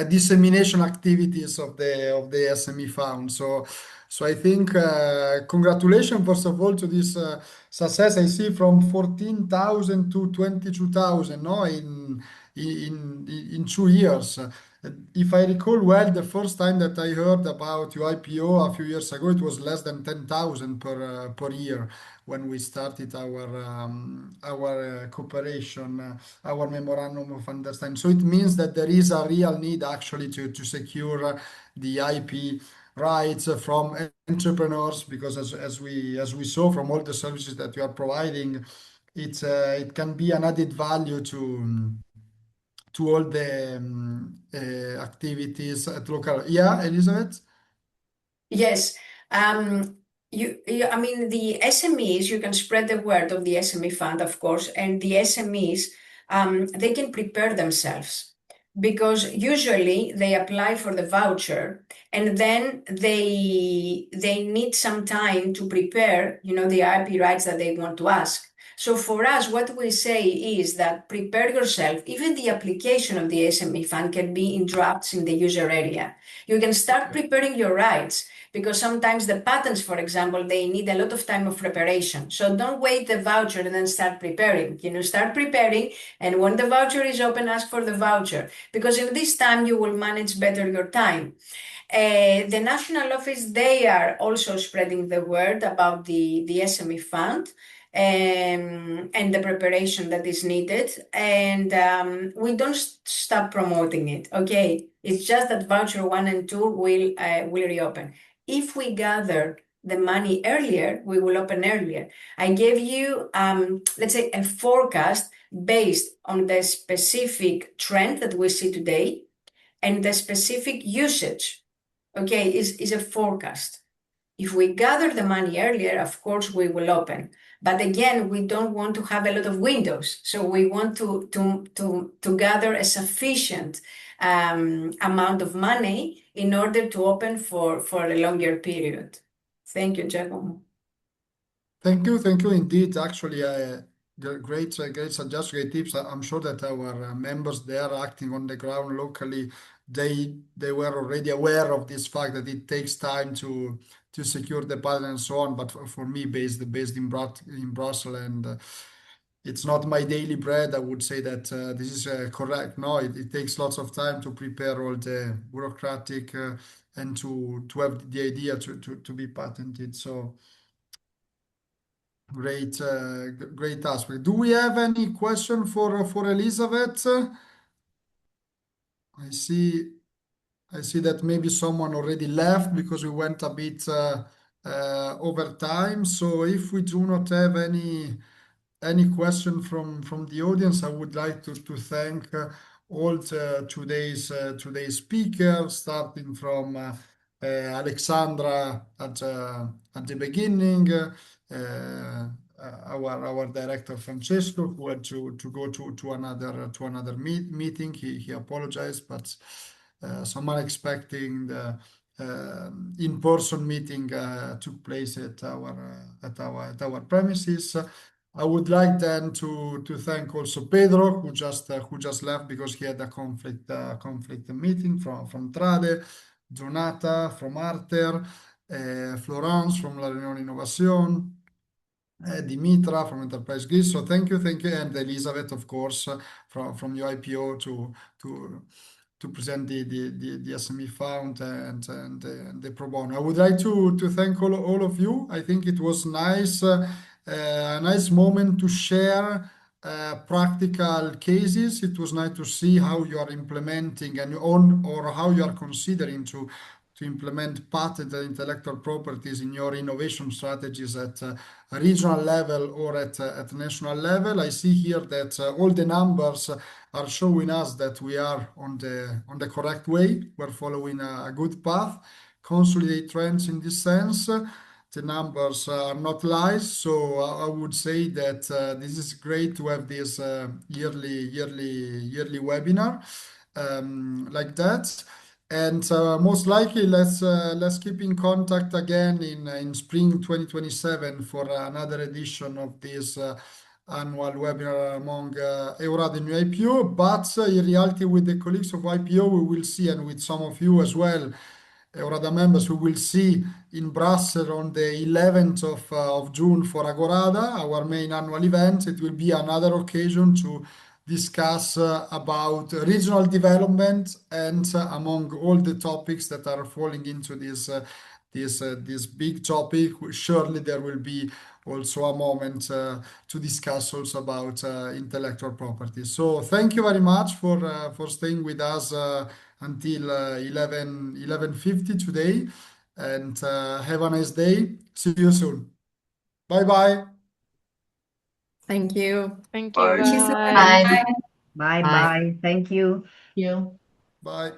dissemination activities of the SME fund. So I think congratulations first of all to this success. I see from 14,000 to 22,000, no, in 2 years. If I recall well, the first time that I heard about your IPO a few years ago, it was less than 10,000 per year when we started our cooperation, our memorandum of understanding. So it means that there is a real need actually to secure the IP rights from entrepreneurs, because as we saw from all the services that you are providing, it can be an added value to all the activities at local. Yeah, Elizabeth? Yes. I mean, the SMEs, you can spread the word of the SME fund, of course, and the SMEs, they can prepare themselves, because usually they apply for the voucher and then they need some time to prepare, the IP rights that they want to ask. So for us, what we say is that prepare yourself. Even the application of the SME fund can be in drafts in the user area. You can start preparing your rights, because sometimes the patents, for example, they need a lot of time of preparation. So don't wait the voucher and then start preparing. Start preparing, and when the voucher is open, ask for the voucher, because in this time you will manage better your time. The national office, they are also spreading the word about the SME fund and the preparation that is needed. And we don't stop promoting it, okay? It's just that voucher 1 and 2 will reopen. If we gather the money earlier, we will open earlier. I gave you, let's say, a forecast based on the specific trend that we see today and the specific usage, okay, is a forecast. If we gather the money earlier, of course, we will open. But again, we don't want to have a lot of windows. So we want to gather a sufficient amount of money in order to open for a longer period. Thank you, Giacomo. Thank you indeed. Actually, great suggestions, great tips. I'm sure that our members, they are acting on the ground locally. They were already aware of this fact that it takes time to secure the patent and so on. But for me, based in Brussels, it's not my daily bread. I would say that this is correct. No, it takes lots of time to prepare all the bureaucratic and to have the idea to be patented. So great, great aspect. Do we have any question for Elizabeth? I see that maybe someone already left because we went a bit over time. So if we do not have any question from the audience, I would like to thank all today's speakers, starting from Alexandra at the beginning, our director Francesco, who had to go to another meeting. He apologized, but some unexpected in-person meeting took place at our premises. I would like then to thank also Pedro, who just left because he had a conflict meeting from Trade, Donata from Arter, Florence from La Riunione Innovation, Dimitra from Enterprise Greece. So thank you, and Elizabeth, of course, from EUIPO to present the SME Fund and the Pro Bono. I would like to thank all of you. I think it was nice, a nice moment to share practical cases. It was nice to see how you are implementing or how you are considering to implement patent and intellectual properties in your innovation strategies at a regional level or at national level. I see here that all the numbers are showing us that we are on the correct way. We're following a good path, consolidate trends in this sense. The numbers are not lies, so I would say that this is great to have this yearly webinar like that. And most likely, let's keep in contact again in spring 2027 for another edition of this annual webinar among EURADA and EUIPO. But in reality, with the colleagues of EUIPO, we will see, and with some of you as well, EURADA members, we will see in Brussels on the 11th of June for Agorada, our main annual event. It will be another occasion to discuss about regional development, and among all the topics that are falling into this big topic, surely there will be also a moment to discuss also about intellectual property. So thank you very much for staying with us until 11:50 today, and have a nice day. See you soon. Bye. Thank you. Thank you. Bye. Thank you so much. Bye. Bye. Bye. Bye. Thank you. You. Bye.